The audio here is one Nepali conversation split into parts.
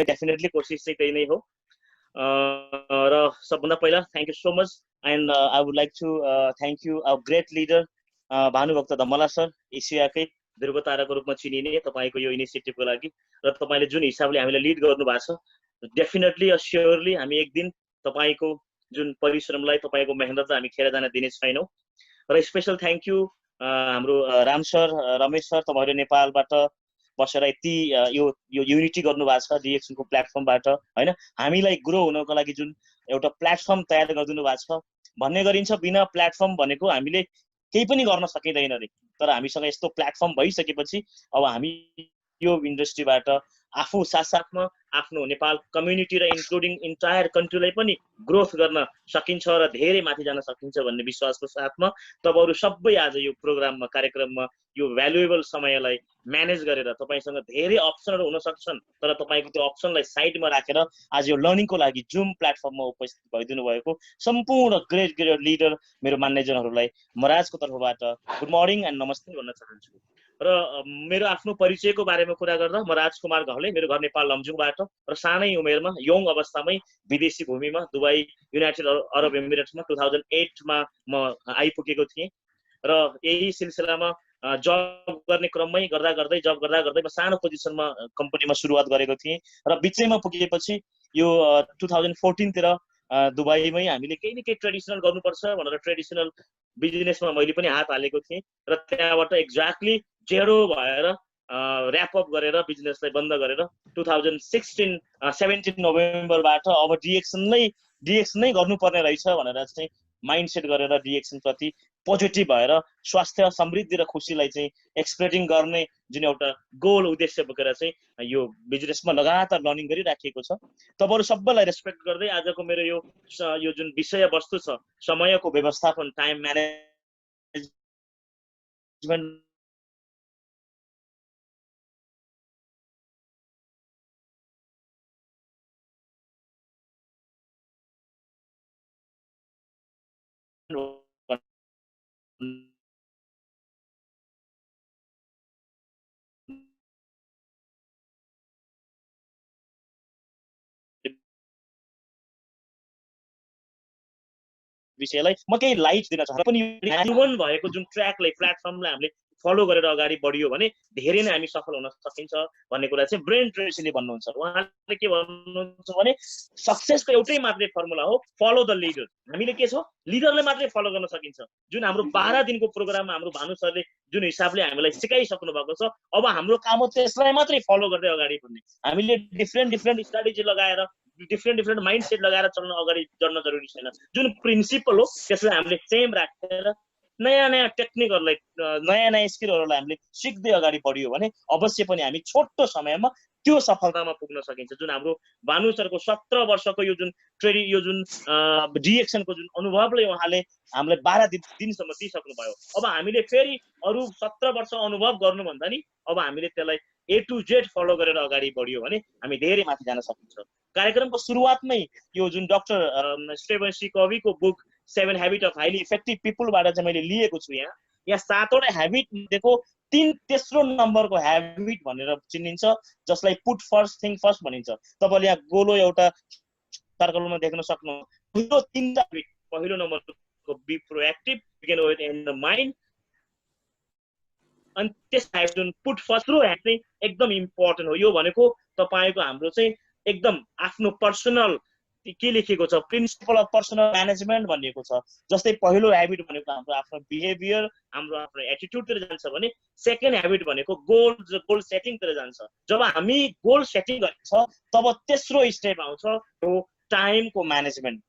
डेफिनेटली कोसिस चाहिँ त्यही नै हो। र सबभन्दा पहिला thank you so much and I would like to thank you our great leader Bhanubhakta Dhamala sir, एसियाकै ध्रुव ताराको रूपमा चिनिने तपाईँको यो इनिसिएटिभको लागि र तपाईँले जुन हिसाबले हामीलाई लिड गर्नु भएको छ, डेफिनेटली स्योरली हामी एक दिन तपाईँको जुन परिश्रमलाई, तपाईँको मेहनतलाई हामी खेर जान दिने छैनौँ। र स्पेसल थ्याङ्क यू हाम्रो राम सर, रमेश सर, तपाईँहरू नेपालबाट बसेर यति यो युनिटी गर्नुभएको छ डिएक्सनको प्लेटफर्मबाट होइन, हामीलाई ग्रो हुनको लागि जुन एउटा प्लेटफर्म तयार गरिदिनु भएको छ। भन्ने गरिन्छ बिना प्लेटफर्म भनेको हामीले केही पनि गर्न सकिँदैन रे, तर हामीसँग यस्तो प्लेटफर्म भइसकेपछि अब हामी यो इन्डस्ट्रीबाट आफू साथसाथमा आफ्नो नेपाल कम्युनिटी र इन्क्लुडिङ इन्टायर कन्ट्रीलाई पनि ग्रोथ गर्न सकिन्छ र धेरै माथि जान सकिन्छ भन्ने विश्वासको साथमा तपाईँहरू सबै आज यो प्रोग्राममा, कार्यक्रममा यो भ्यालुएबल समयलाई म्यानेज गरेर तपाईँसँग धेरै अप्सनहरू हुन सक्छन्, तर तपाईँको त्यो अप्सनलाई साइडमा राखेर आज यो लर्निङको लागि जुम प्लेटफर्ममा उपस्थित भइदिनु भएको सम्पूर्ण ग्रेट ग्रेट लिडर मेरो मान्यजनहरूलाई म राजको तर्फबाट गुड मर्निङ एन्ड नमस्ते भन्न चाहन्छु। र मेरो आफ्नो परिचयको बारेमा कुरा गर्दा म राजकुमार घले, मेरो घर नेपाल लमजुङबाट र सानै उमेरमा यङ अवस्थामै विदेशी भूमिमा दुबई युनाइटेड अरब एमिरेट्समा 2008मा म आइपुगेको थिएँ र यही सिलसिलामा जब गर्ने क्रममै जब गर्दा गर्दै म सानो पोजिसनमा कम्पनीमा सुरुवात गरेको थिएँ र बिचैमा पुगेपछि यो 2014 तिर दुबईमै हामीले केही न केही ट्रेडिसनल गर्नुपर्छ भनेर ट्रेडिसनल बिजनेसमा मैले पनि हात हालेको थिएँ र त्यहाँबाट एक्ज्याक्टली जेरो भएर ऱ्याप अप गरेर बिजनेसलाई बन्द गरेर 2017 नोभेम्बरबाट अब डिएक्सन नै गर्नुपर्ने रहेछ भनेर चाहिँ माइन्डसेट गरेर डिएक्सन प्रति पोजिटिभ भएर स्वास्थ्य, समृद्धि र खुसीलाई चाहिँ एक्सप्रेटिङ गर्ने जुन एउटा गोल उद्देश्य बोकेर चाहिँ यो बिजनेसमा लगातार लर्निङ गरिराखेको छ। तपाईँहरू सबैलाई रेस्पेक्ट गर्दै आजको मेरो यो जुन विषयवस्तु छ समयको व्यवस्थापन, टाइम म्यानेजमेन्ट विषयलाई म केही लाइट दिन चाहन्छु। पनि प्रुभन भएको जुन ट्र्याकलाई, प्लेटफर्मलाई हामीले फलो गरेर अगाडि बढियो भने धेरै नै हामी सफल हुन सकिन्छ भन्ने कुरा चाहिँ ब्रेन ट्रेसीले भन्नुहुन्छ। उहाँले के भन्नुहुन्छ भने सक्सेसको एउटै मात्रै फर्मुला हो, फलो द लिडर। हामीले के छ, लिडरले मात्रै फलो गर्न सकिन्छ। जुन हाम्रो 12 दिनको प्रोग्राममा हाम्रो भानु सरले जुन हिसाबले हामीलाई सिकाइसक्नु भएको छ, अब हाम्रो काम हो त्यसलाई मात्रै फलो गर्दै अगाडि बढ्ने। हामीले डिफ्रेन्ट स्ट्राटेजी लगाएर डिफ्रेन्ट माइन्डसेट लगाएर चल्न अगाडि बढ्न जरुरी छैन। जुन प्रिन्सिपल हो त्यसलाई हामीले सेम राखेर नयाँ टेक्निकहरूलाई, नयाँ स्किलहरूलाई हामीले सिक्दै अगाडि बढियो भने अवश्य पनि हामी छोटो समयमा त्यो सफलतामा पुग्न सकिन्छ। जुन हाम्रो भानु सरको 17 वर्षको यो जुन डिएक्सनको जुन अनुभवले उहाँले हामीलाई 12 दिनसम्म दिइसक्नु भयो। अब हामीले फेरि अरू 17 वर्ष अनुभव गर्नु भन्दा नि अब हामीले त्यसलाई A to Z फलो गरेर अगाडि बढियो भने हामी धेरै माथि जान सकिन्छ। कार्यक्रमको सुरुवातमै यो जुन डाक्टर स्टेफन सी कवीको book 7 habit of highly effective पिपलबाट चाहिँ मैले लिएको छु। यहाँ 7वटा ह्याबिट दिएको तेस्रो नम्बरको ह्याबिट भनेर चिनिन्छ, जसलाई पुट फर्स्ट थिङ फर्स्ट भनिन्छ। तपाईँले यहाँ गोलो एउटा सर्कलमा देख्न सक्नु। पहिलो 3टा ह्याबिट, पहिलो नम्बरको be proactive, begin with in the mind, अनि त्यस ह्याबिट जुन पुट फर्स्ट चाहिँ एकदम इम्पोर्टेन्ट हो। यो भनेको तपाईँको हाम्रो चाहिँ एकदम आफ्नो पर्सनल के लेखेको छ, प्रिन्सिपल अफ पर्सनल म्यानेजमेन्ट भनिएको छ। जस्तै पहिलो ह्याबिट भनेको हाम्रो आफ्नो बिहेभियर, हाम्रो आफ्नो एटिट्युडतिर जान्छ भने सेकेन्ड ह्याबिट भनेको गोल सेटिङतिर जान्छ। जब हामी गोल सेटिङ गरिन्छ तब तेस्रो स्टेप आउँछ यो टाइमको म्यानेजमेन्ट,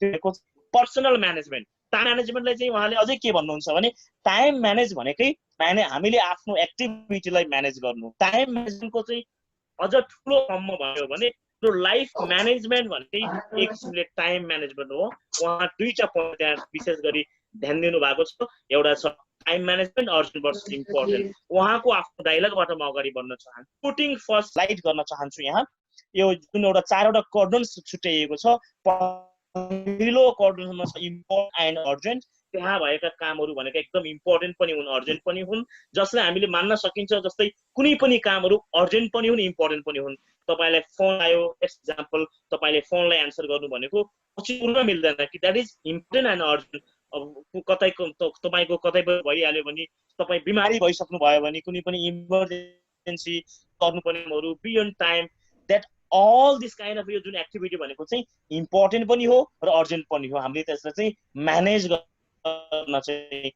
पर्सनल म्यानेजमेन्ट। टाइम म्यानेजमेन्टलाई चाहिँ उहाँले अझै के भन्नुहुन्छ भने टाइम म्यानेज भनेकै हामीले आफ्नो एक्टिभिटीलाई म्यानेज गर्नु। टाइम म्यानेजमेन्टको चाहिँ अझ ठुलो फर्ममा भयो भने लाइफ म्यानेजमेन्ट भनेकै एक किसिमले टाइम म्यानेजमेन्ट हो। उहाँ 2टा पोइन्ट त्यहाँ विशेष गरी ध्यान दिनु भएको छ। एउटा छ time management, Arjun versus important. उहाँको आफ्नो डायलगबाट म अगाडि बढ्न चाहन्छु। पुटिङ फर्स्ट लाइट गर्न चाहन्छु। यहाँ यो जुन एउटा 4वटा कोर्डन्स छुट्याइएको छ, पहिलो कोर्डनमा छ इम्पोर्टेन्ट एन्ड अर्जेन्ट, त्यहाँ भएका कामहरू भनेका एकदम इम्पोर्टेन्ट पनि हुन्, अर्जेन्ट पनि हुन्, जसलाई हामीले मान्न सकिन्छ। जस्तै कुनै पनि कामहरू अर्जेन्ट पनि हुन्, इम्पोर्टेन्ट पनि हुन्। तपाईँलाई फोन आयो, एक्जाम्पल तपाईँले फोनलाई एन्सर गर्नु भनेको पछि पुरा मिल्दैन कि that is important and urgent. अब तपाईँको कतै भइहाल्यो भने, तपाईँ बिमारी भइसक्नु भयो भने, कुनै पनि इमर्जेन्सी गर्नुपर्नेहरू beyond time, that all this kind of यो जुन एक्टिभिटी भनेको चाहिँ इम्पोर्टेन्ट पनि हो र अर्जेन्ट पनि हो। हामीले त्यसलाई चाहिँ म्यानेज गर्न चाहिँ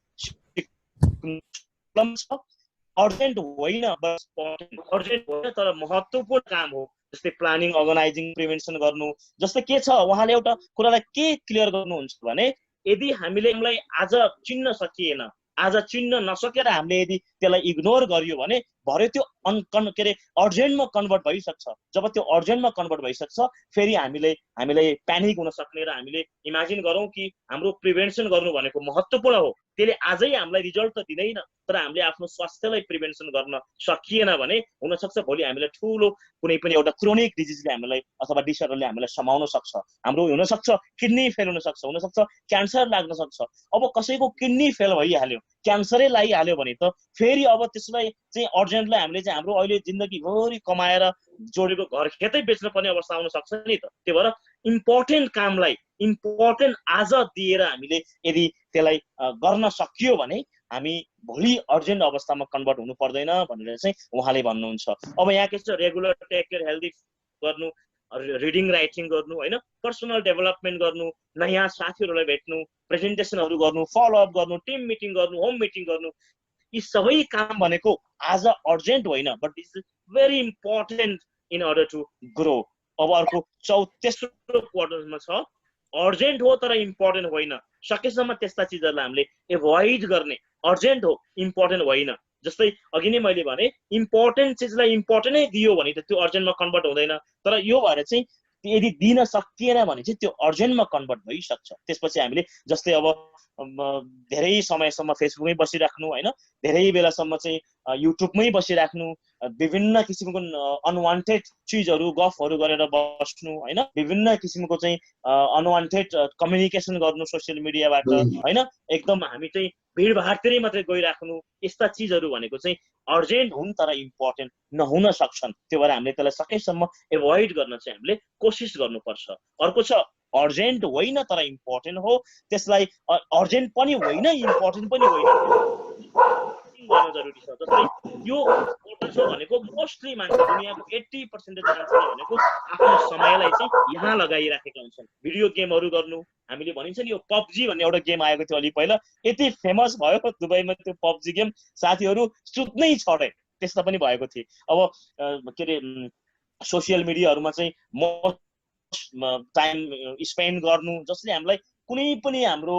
अर्जेन्ट होइन, अर्जेन्ट होइन तर महत्त्वपूर्ण काम हो। जस्तै प्लानिङ, अर्गनाइजिङ, प्रिभेन्सन गर्नु। जस्तै के छ, उहाँले एउटा कुरालाई के क्लियर गर्नुहुन्छ भने यदि हामीले यसलाई आज चिन्न सकिएन, आज चिन्न नसकेर हामीले यदि त्यसलाई इग्नोर गरियो भने भरे त्यो के अरे अर्जेन्टमा कन्भर्ट भइसक्छ। जब त्यो अर्जेन्टमा कन्भर्ट भइसक्छ फेरि हामीलाई प्यानिक हुन सक्ने र हामीले इमेजिन गरौँ कि हाम्रो प्रिभेन्सन गर्नु भनेको महत्त्वपूर्ण हो, त्यसले आजै हामीलाई रिजल्ट त दिँदैन, तर हामीले आफ्नो स्वास्थ्यलाई प्रिभेन्सन गर्न सकिएन भने हुनसक्छ भोलि हामीलाई ठुलो कुनै पनि एउटा क्रोनिक डिजिजले हामीलाई अथवा डिसअर्डरले हामीलाई समाउन सक्छ। हाम्रो हुनसक्छ किडनी फेल हुनसक्छ क्यान्सर लाग्न सक्छ। अब कसैको किडनी फेल भइहाल्यो, क्यान्सरै लागिहाल्यो भने त फेरि अब त्यसलाई चाहिँ अर्जेन्टलाई हामीले चाहिँ हाम्रो अहिले जिन्दगीभरि कमाएर जोडेको घर खेतै बेच्न पर्ने अवस्था आउन सक्छ नि त। त्यही भएर इम्पोर्टेन्ट कामलाई इम्पोर्टेन्ट आज दिएर हामीले यदि त्यसलाई गर्न सकियो भने हामी भोलि अर्जेन्ट अवस्थामा कन्भर्ट हुनु पर्दैन भनेर चाहिँ उहाँले भन्नुहुन्छ। अब यहाँ के छ, रेगुलर टेक केयर, हेल्दी गर्नु, रिडिङ राइटिङ गर्नु, होइन, पर्सनल डेभलपमेन्ट गर्नु, नयाँ साथीहरूलाई भेट्नु, प्रेजेन्टेसनहरू गर्नु, फलोअप गर्नु, टिम मिटिङ गर्नु, होम मिटिङ गर्नु, यी सबै काम भनेको आज अर्जेन्ट होइन, but this is very important in order to grow. अब अर्को तेस्रो क्वार्टरमा छ, अर्जेन्ट हो तर इम्पोर्टेन्ट होइन। सकेसम्म त्यस्ता चिजहरूलाई हामीले एभोइड गर्ने, अर्जेन्ट हो इम्पोर्टेन्ट होइन। जस्तै अघि नै मैले भने इम्पोर्टेन्ट चिजलाई इम्पोर्टेन्टै दियो भने त त्यो अर्जेन्टमा कन्भर्ट हुँदैन, तर यो भएर चाहिँ यदि दिन सकिएन भने चाहिँ त्यो अर्जेन्टमा कन्भर्ट भइसक्छ। त्यसपछि हामीले जस्तै अब धेरै समयसम्म फेसबुकमै बसिराख्नु, होइन, धेरै बेलासम्म चाहिँ युट्युबमै बसिराख्नु, विभिन्न किसिमको अनवान्टेड चिजहरू गफहरू गरेर बस्नु, होइन, विभिन्न किसिमको चाहिँ अनवान्टेड कम्युनिकेसन गर्नु सोसियल मिडियाबाट, होइन, एकदम हामी चाहिँ भिडभाडतिरै मात्रै गइराख्नु, यस्ता चिजहरू भनेको चाहिँ अर्जेन्ट हुन् तर इम्पोर्टेन्ट नहुन सक्छन्। त्यो भएर हामीले त्यसलाई सकेसम्म एभोइड गर्न चाहिँ हामीले कोसिस गर्नुपर्छ। अर्को छ अर्जेन्ट होइन तर इम्पोर्टेन्ट हो, त्यसलाई अर्जेन्ट पनि होइन इम्पोर्टेन्ट पनि होइन गर्न जरुरी छ। जस्तै यो छ भनेको मोस्टली मान्छे, दुनियाँको 80% मान्छेले भनेको आफ्नो समयलाई चाहिँ यहाँ लगाइराखेका हुन्छन्। भिडियो गेमहरू गर्नु, हामीले भनिन्छ नि यो पबजी भन्ने एउटा गेम आएको थियो अलि पहिला, यति फेमस भयो दुबईमा त्यो पबजी गेम, साथीहरू सुत्नै छोडे, त्यस्तो पनि भएको थियो। अब के अरे सोसियल मिडियाहरूमा चाहिँ टाइम स्पेन्ड गर्नु जसले हामीलाई कुनै पनि हाम्रो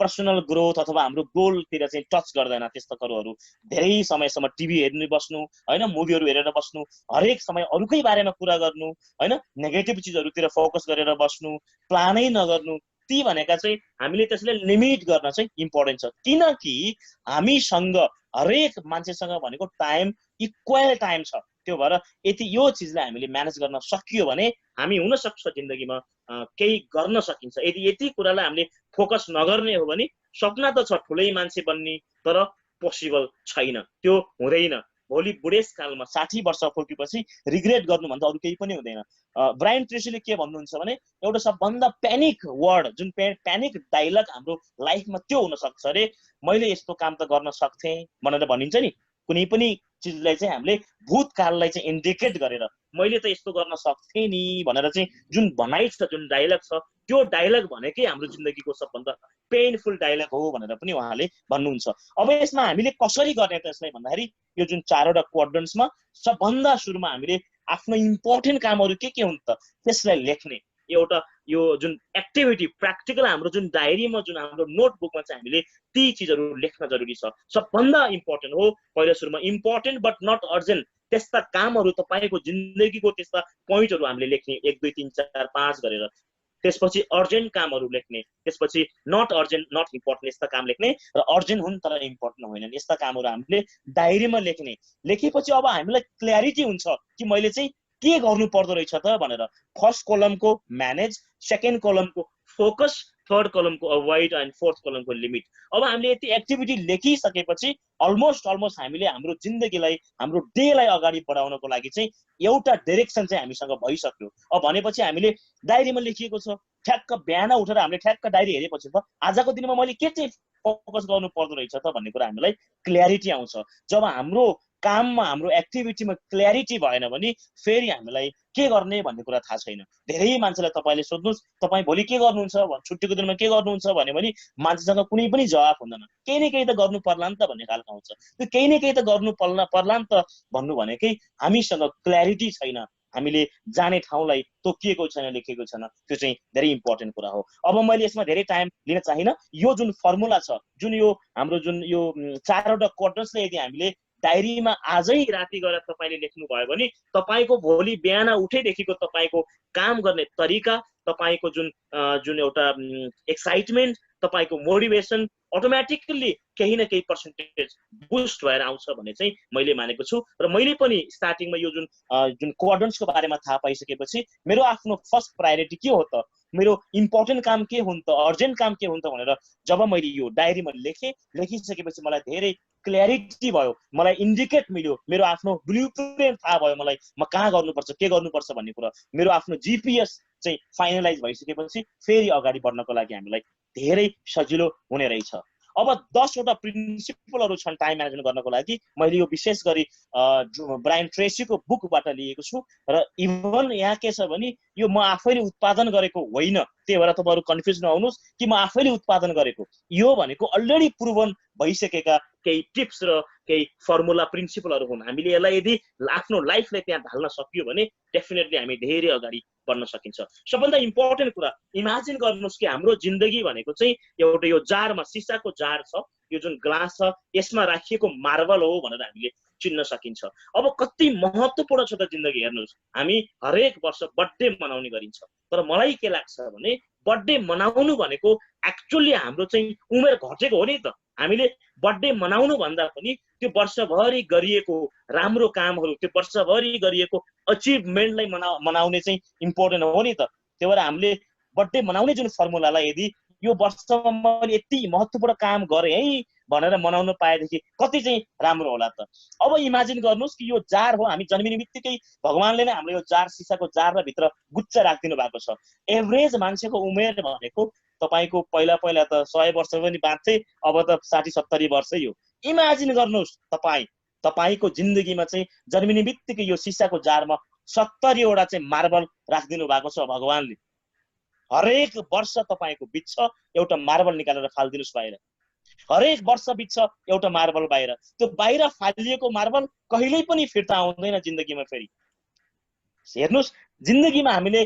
पर्सनल ग्रोथ अथवा हाम्रो गोलतिर चाहिँ टच गर्दैन। त्यस्तो कुरोहरू धेरै समयसम्म टिभी हेर्नु बस्नु, होइन, मुभीहरू हेरेर बस्नु, हरेक समय अरूकै बारेमा कुरा गर्नु, होइन, नेगेटिभ चिजहरूतिर फोकस गरेर बस्नु, प्लानै नगर्नु, ती भनेका चाहिँ हामीले त्यसलाई लिमिट गर्न चाहिँ इम्पोर्टेन्ट छ। किनकि हामीसँग हरेक मान्छेसँग भनेको टाइम इक्वल टाइम छ। त्यो भएर यति यो चिजलाई हामीले म्यानेज गर्न सकियो भने हामी हुनसक्छ जिन्दगीमा केही गर्न सकिन्छ। यति कुरालाई हामीले फोकस नगर्ने हो भने सपना त छ ठुलै मान्छे बन्ने, तर पोसिबल छैन, त्यो हुँदैन। भोलि बुढेसकालमा 60 वर्ष पुगेपछि रिग्रेट गर्नुभन्दा अरू केही पनि हुँदैन। ब्रायन ट्रेसीले के भन्नुहुन्छ भने एउटा सबभन्दा प्यानिक वर्ड, जुन प्यानिक डायलग हाम्रो लाइफमा त्यो हुनसक्छ अरे, मैले यस्तो काम त गर्न सक्थेँ भनेर भनिन्छ नि। कुनै पनि चिजलाई चाहिँ हामीले भूतकाललाई चाहिँ इन्डिकेट गरेर मैले त यस्तो गर्न सक्थेँ नि भनेर चाहिँ जुन भनाइ छ, जुन डायलग छ, त्यो डायलग भनेकै हाम्रो जिन्दगीको सबभन्दा पेनफुल डायलग हो भनेर पनि उहाँले भन्नुहुन्छ। अब यसमा हामीले कसरी गर्ने त यसलाई भन्दाखेरि यो जुन 4वटा क्वाड्रेन्ट्समा सबभन्दा सुरुमा हामीले आफ्नो इम्पोर्टेन्ट कामहरू के हुन् त त्यसलाई लेख्ने एउटा यो जुन एक्टिभिटी प्र्याक्टिकल हाम्रो जुन डायरीमा, जुन हाम्रो नोटबुकमा चाहिँ हामीले ती चिजहरू लेख्न जरुरी छ। सबभन्दा इम्पोर्टेन्ट हो पहिलो सुरुमा इम्पोर्टेन्ट बट नट अर्जेन्ट, त्यस्ता कामहरू तपाईँको जिन्दगीको त्यस्ता पोइन्टहरू हामीले लेख्ने 1 2 3 4 5 गरेर। त्यसपछि अर्जेन्ट कामहरू लेख्ने, त्यसपछि नट अर्जेन्ट नट इम्पोर्टेन्ट यस्ता काम लेख्ने, र अर्जेन्ट हुन् तर इम्पोर्टेन्ट होइनन् यस्ता कामहरू हामीले डायरीमा लेख्ने। लेखेपछि अब हामीलाई क्ल्यारिटी हुन्छ कि मैले चाहिँ के गर्नु पर्दो रहेछ त भनेर। फर्स्ट कोलमको म्यानेज, सेकेन्ड कोलमको फोकस, थर्ड कलमको अवॉइड एन्ड फोर्थ कलमको लिमिट। अब हामीले यति एक्टिभिटी लेखिसकेपछि अलमोस्ट हामीले हाम्रो जिन्दगीलाई हाम्रो डेलाई अगाडि बढाउनको लागि चाहिँ एउटा डाइरेक्सन चाहिँ हामीसँग भइसक्यो। अब भनेपछि हामीले डायरीमा लेखिएको छ, ठ्याक्क बिहान उठेर हामीले ठ्याक्क डायरी हेरेपछि त आजको दिनमा मैले के चाहिँ फोकस गर्नु पर्दो रहेछ त भन्ने कुरा हामीलाई क्ल्यारिटी आउँछ। जब हाम्रो काममा हाम्रो एक्टिभिटीमा क्ल्यारिटी भएन भने फेरि हामीलाई के गर्ने भन्ने कुरा थाहा छैन। धेरै मान्छेलाई तपाईँले सोध्नुहोस् तपाईँ भोलि के गर्नुहुन्छ, छुट्टीको दिनमा के गर्नुहुन्छ भन्यो भने मान्छेसँग कुनै पनि जवाफ हुँदैन। केही न केही त गर्नु पर्ला नि त भन्ने खालको आउँछ। त्यो केही न केही त गर्नु पर्ला नि त भन्नु भनेकै हामीसँग क्ल्यारिटी छैन, हामीले जाने ठाउँलाई तोकिएको छैन, लेखेको छैन। त्यो चाहिँ धेरै इम्पोर्टेन्ट कुरा हो। अब मैले यसमा धेरै टाइम लिन चाहिनँ। यो जुन फर्मुला छ, जुन यो हाम्रो जुन यो 4वटा क्वाड्रन्ट्सले यदि हामीले डायरीमा आजै राति गएर तपाईँले लेख्नुभयो भने तपाईँको भोलि बिहान उठेदेखिको तपाईँको काम गर्ने तरिका, तपाईँको जुन एउटा एक्साइटमेन्ट, तपाईँको मोटिभेसन अटोमेटिकली केही न केही पर्सेन्टेज बुस्ट भएर आउँछ भन्ने चाहिँ मैले मानेको छु। र मैले पनि स्टार्टिङमा यो जुन क्वाड्रन्ट्सको बारेमा थाहा पाइसकेपछि मेरो आफ्नो फर्स्ट प्रायोरिटी के हो त, मेरो इम्पोर्टेन्ट काम के हुन् त, अर्जेन्ट काम के हुन् त भनेर जब मैले यो डायरीमा लेखिसकेपछि मलाई धेरै क्ल्यारिटी भयो, मलाई इन्डिकेट मिल्यो, मेरो आफ्नो ब्लुप्रिन्ट थाहा भयो मलाई म कहाँ गर्नुपर्छ, के गर्नुपर्छ भन्ने कुरा। मेरो आफ्नो जिपिएस चाहिँ फाइनलाइज भइसकेपछि फेरि अगाडि बढ्नको लागि हामीलाई धेरै सजिलो हुने रहेछ। अब 10वटा प्रिन्सिपलहरू छन् टाइम म्यानेजमेन्ट गर्नको लागि। मैले यो विशेष गरी ब्रायन ट्रेसीको बुकबाट लिएको छु र इभन यहाँ के छ भने यो म आफैले उत्पादन गरेको होइन, त्यही भएर तपाईँहरू कन्फ्युज नहुनुहोस् कि म आफैले उत्पादन गरेको। यो भनेको अलरेडी प्रुभन भइसकेका केही टिप्स र केही फर्मुला प्रिन्सिपलहरू हुन्। हामीले यसलाई यदि आफ्नो लाइफलाई त्यहाँ ढाल्न सकियो भने डेफिनेटली हामी धेरै अगाडि बढ्न सकिन्छ। सबभन्दा इम्पोर्टेन्ट कुरा इमेजिन गर्नुहोस् कि हाम्रो जिन्दगी भनेको चाहिँ एउटा यो जारमा, सिसाको जार छ, यो जुन ग्लास छ यसमा राखिएको मार्बल हो भनेर हामीले चिन्न सकिन्छ। अब कति महत्त्वपूर्ण छ त जिन्दगी। हेर्नुहोस्, हामी हरेक वर्ष बर्थडे मनाउने गरिन्छ, तर मलाई के लाग्छ भने बर्थडे मनाउनु भनेको एक्चुअली हाम्रो चाहिँ उमेर घटेको हो नि त। हामीले बर्थडे मनाउनु भन्दा पनि त्यो वर्षभरि गरिएको राम्रो कामहरू, त्यो वर्षभरि गरिएको अचिभमेन्टलाई मनाउने चाहिँ इम्पोर्टेन्ट हो नि त। त्यही भएर हामीले बर्थडे मनाउने जुन फर्मुलालाई यदि यो वर्षमा मैले यति महत्त्वपूर्ण काम गरेँ है भनेर मनाउन पाएदेखि कति चाहिँ राम्रो होला त। अब इमेजिन गर्नुहोस् कि यो जार हो, हामी जन्मिने बित्तिकै भगवानले नै हाम्रो यो जार, सिसाको जारलाई भित्र गुच्चा राखिदिनु भएको छ। एभरेज मान्छेको उमेर भनेको तपाईँको पहिला त 100 वर्ष पनि बाँच्थे, अब त 60-70 वर्षै हो। इमेजिन गर्नुहोस् तपाईँको जिन्दगीमा चाहिँ जन्मिने बित्तिकै यो सिसाको जारमा 70वटा चाहिँ मार्बल राखिदिनु भएको छ भगवानले। हरेक वर्ष तपाईँको बित्छ एउटा मार्बल निकालेर फालिदिनुहोस् बाहिर, हरेक वर्ष बित्छ एउटा मार्बल बाहिर। त्यो बाहिर फालिएको मार्बल कहिल्यै पनि फिर्ता आउँदैन जिन्दगीमा फेरि। हेर्नुहोस्, जिन्दगीमा हामीले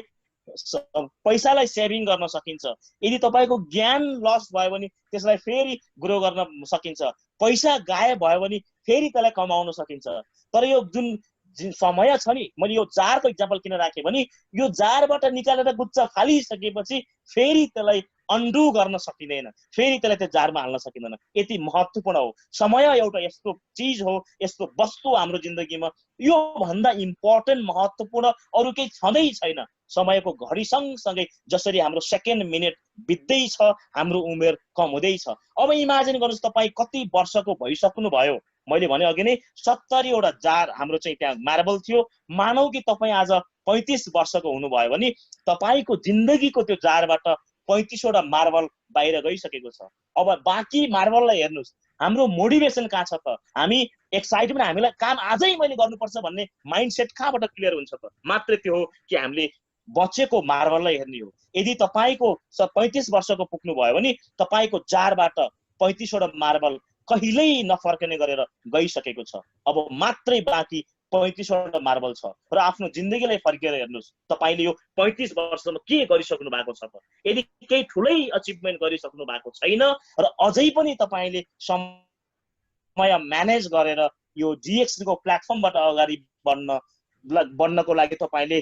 पैसालाई सेभिङ गर्न सकिन्छ। यदि तपाईँको ज्ञान लस भयो भने त्यसलाई फेरि ग्रो गर्न सकिन्छ। पैसा गायब भयो भने फेरि त्यसलाई कमाउन सकिन्छ। तर यो जुन समय छ नि, मैले यो जारको इक्जाम्पल किन राखेँ भने यो जारबाट निकालेर गुच्चा फालिसकेपछि फेरि त्यसलाई अन्डु गर्न सकिँदैन, फेरि त्यसलाई त्यो जारमा हाल्न सकिँदैन। यति महत्त्वपूर्ण हो समय। एउटा यस्तो चिज हो, यस्तो वस्तु हाम्रो जिन्दगीमा, यो भन्दा इम्पोर्टेन्ट महत्त्वपूर्ण अरू केही छँदै छैन। समयको घडी सँगसँगै जसरी हाम्रो सेकेन्ड मिनट बित्दैछ हाम्रो उमेर कम हुँदैछ। अब इमेजिन गर्नुहोस् तपाईँ कति वर्षको भइसक्नु भयो। मैले भने अघि नै 70वटा जार हाम्रो चाहिँ त्यहाँ मार्बल थियो। मानौ कि तपाईँ आज 35 वर्षको हुनुभयो भने तपाईँको जिन्दगीको त्यो जारबाट 35वटा मार्बल बाहिर गइसकेको छ। अब बाँकी मार्बललाई हेर्नुहोस्, हाम्रो मोटिभेसन कहाँ छ त? हामी एक्साइटमेन्ट, हामीलाई काम आजै मैले गर्नुपर्छ भन्ने माइन्डसेट कहाँबाट क्लियर हुन्छ त? मात्र त्यो हो कि हामीले बचेको मार्बललाई हेर्ने हो। यदि तपाईँको 35 वर्षको पुग्नु भयो भने तपाईँको जारबाट 35वटा मार्बल कहिल्यै नफर्कने गरेर गइसकेको छ। अब मात्रै बाँकी 35वटा मार्बल छ। र आफ्नो जिन्दगीलाई फर्केर हेर्नुहोस्, तपाईँले यो 35 वर्षमा के गरिसक्नु भएको छ त? यदि केही ठुलै अचिभमेन्ट गरिसक्नु भएको छैन र अझै पनि तपाईँले समय म्यानेज गरेर यो GX को प्लेटफर्मबाट अगाडि बढ्नको लागि तपाईँले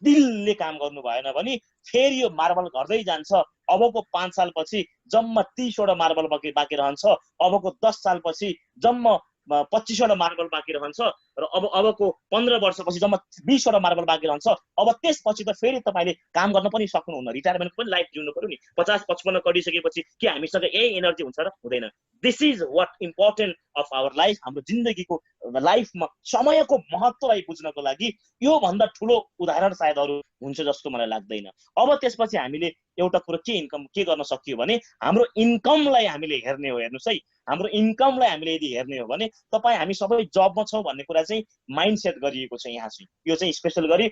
दिलले काम गर्नु भएन भने फेरि यो मार्बल घट्दै जान्छ। अबको 5 सालपछि जम्मा 30वटा मार्बल बाँकी रहन्छ। अबको 10 सालपछि जम्मा 25वटा मार्बल बाँकी रहन्छ र अबको 15 वर्षपछि जम्मा 20वटा मार्बल बाँकी रहन्छ। अब त्यसपछि त फेरि तपाईले काम गर्न पनि सक्नुहुन्न, रिटायरमेन्ट पनि लाइफ जिउनु पर्यो नि। 50-55 कडिसकेपछि के हामीसँग यही एनर्जी हुन्छ र? हुँदैन। This is what important of our life. हाम्रो जिन्दगीको लाइफमा समयको महत्त्वलाई बुझ्नको लागि यो भन्दा ठुलो उदाहरण सायद अरू हुन्छ जस्तो मलाई लाग्दैन। अब त्यसपछि हामीले एउटा कुरो के गर्न सकियो भने हाम्रो इन्कमलाई हामीले हेर्ने हो। हेर्नुस् है, हाम्रो इन्कमलाई हामीले यदि हेर्ने हो भने तपाईँ हामी सबै जबमा छौँ भन्ने कुरा चाहिँ माइन्डसेट गरिएको छ यहाँ चाहिँ। यो चाहिँ स्पेशल गरी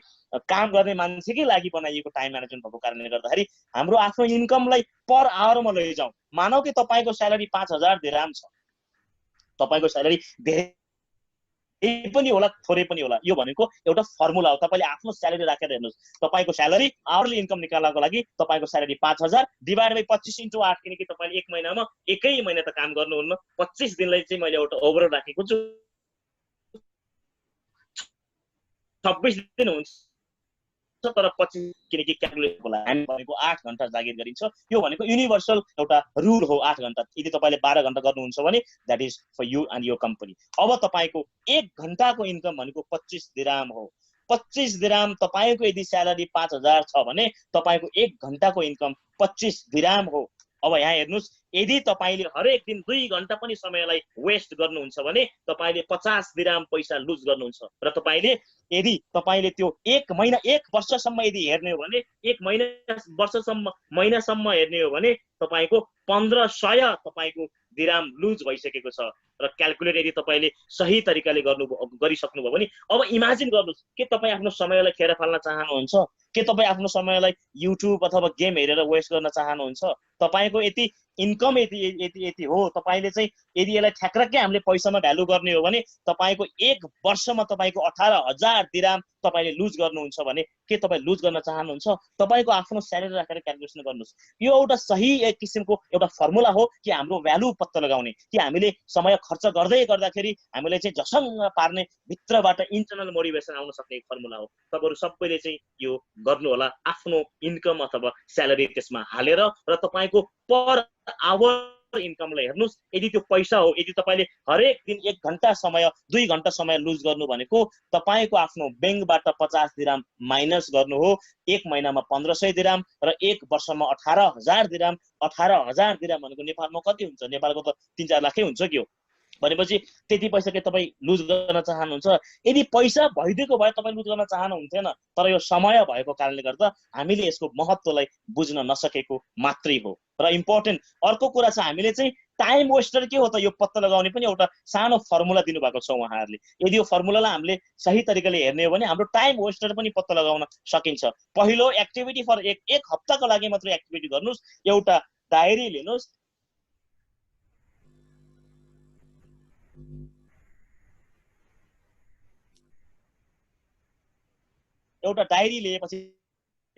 काम गर्ने मान्छेकै लागि बनाइएको टाइम म्यानेजमेन्ट भएको कारणले गर्दाखेरि हाम्रो आफ्नो इन्कमलाई पर आवरमा लैजाउँ। मानौ कि तपाईँको स्यालेरी 5000 दिरहाम छ, तपाईँको स्यालेरी धेरै पनि होला थोरै पनि होला, यो भनेको एउटा फर्मुला हो। तपाईँले आफ्नो स्यालेरी राखेर हेर्नुहोस्, तपाईँको स्यालेरी आवरली इन्कम निकाल्नको लागि तपाईँको स्यालेरी 5000 डिभाइड बाई 25 × 8, किनकि तपाईँले एक महिनामा एकै महिना त काम गर्नुहुन्न, 25 दिनलाई चाहिँ मैले एउटा ओभरअल राखेको छु, 26 दिन हुन्छ तर 25, किनकि क्यालकुलेट होला। हामी भनेको 8 घण्टा जागिर गरिन्छ। यो भनेको युनिभर्सल एउटा रुल हो, 8 घण्टा। यदि तपाईँले 12 घण्टा गर्नुहुन्छ भने that is for you and your company. अब तपाईँको 1 घण्टाको इन्कम भनेको 25 दिरहाम हो। 25 दिरहाम तपाईँको यदि स्यालेरी 5000 छ भने तपाईँको 1 घण्टाको इन्कम 25 दिरहाम हो। अब यहाँ हेर्नुहोस्, यदि तपाईँले हरेक दिन 2 घण्टा पनि समयलाई वेस्ट गर्नुहुन्छ भने तपाईँले 50 दिरहाम पैसा लुज गर्नुहुन्छ। र तपाईँले त्यो 1 महिना 1 वर्षसम्म यदि हेर्ने हो भने 1 महिनासम्म हेर्ने हो भने तपाईँको 1500 तपाईँको दिरहाम लुज भइसकेको छ। र क्यालकुलेट यदि तपाईँले सही तरिकाले गरिसक्नुभयो भने अब इमेजिन गर्नुहोस्, के तपाईँ आफ्नो समयलाई खेर फाल्न चाहनुहुन्छ? के तपाईँ आफ्नो समयलाई युट्युब अथवा गेम हेरेर वेस्ट गर्न चाहनुहुन्छ? तपाईँको यति इन्कम यति हो, तपाईँले चाहिँ यदि यसलाई ठ्याक्कै हामीले पैसामा भ्यालु गर्ने हो भने तपाईँको 1 वर्षमा तपाईँको 18000 दिरहाम तपाईँले लुज गर्नुहुन्छ भने के तपाईँ लुज गर्न चाहनुहुन्छ? तपाईँको आफ्नो स्यालेरी राखेर क्यालकुलेसन गर्नुहोस्। यो एउटा सही एक किसिमको एउटा फर्मुला हो कि हाम्रो भ्यालु पत्ता लगाउने, कि हामीले समय खर्च गर्दाखेरि हामीले चाहिँ झसङ्ग पार्ने भित्रबाट इन्टरनल मोटिभेसन आउन सक्ने फर्मुला हो। तपाईँहरू सबैले चाहिँ यो गर्नु होला, आफ्नो इन्कम अथवा स्यालेरी त्यसमा हालेर र तपाईँको पर आवर इन्कमलाई हेर्नुहोस्। यदि त्यो पैसा हो, यदि तपाईँले हरेक दिन 1 घण्टा समय 2 घण्टा समय लुज गर्नु भनेको तपाईँको आफ्नो ब्याङ्कबाट 50 दिरहाम माइनस गर्नु हो। 1 महिनामा 1500 दिरहाम र 1 वर्षमा 18000 दिरहाम। 18000 दिरहाम भनेको नेपालमा कति हुन्छ? नेपालको त 3-4 लाखै हुन्छ कि हो। भनेपछि त्यति पैसा के तपाईँ लुज गर्न चाहनुहुन्छ? यदि पैसा भइदिएको भए तपाईँ लुज गर्न चाहनुहुन्थेन, तर यो समय भएको कारणले गर्दा हामीले यसको महत्त्वलाई बुझ्न नसकेको मात्रै हो। र इम्पोर्टेन्ट अर्को कुरा छ, हामीले चाहिँ टाइम वेस्टर के हो त यो पत्ता लगाउने पनि एउटा सानो फर्मुला दिनुभएको छ उहाँहरूले। यदि यो फर्मुलालाई हामीले सही तरिकाले हेर्ने हो भने हाम्रो टाइम वेस्टर पनि पत्ता लगाउन सकिन्छ। पहिलो एक्टिभिटी फर एक हप्ताको लागि मात्र एक्टिभिटी गर्नुहोस्। एउटा डायरी लिनुहोस्, एउटा डायरी लिएपछि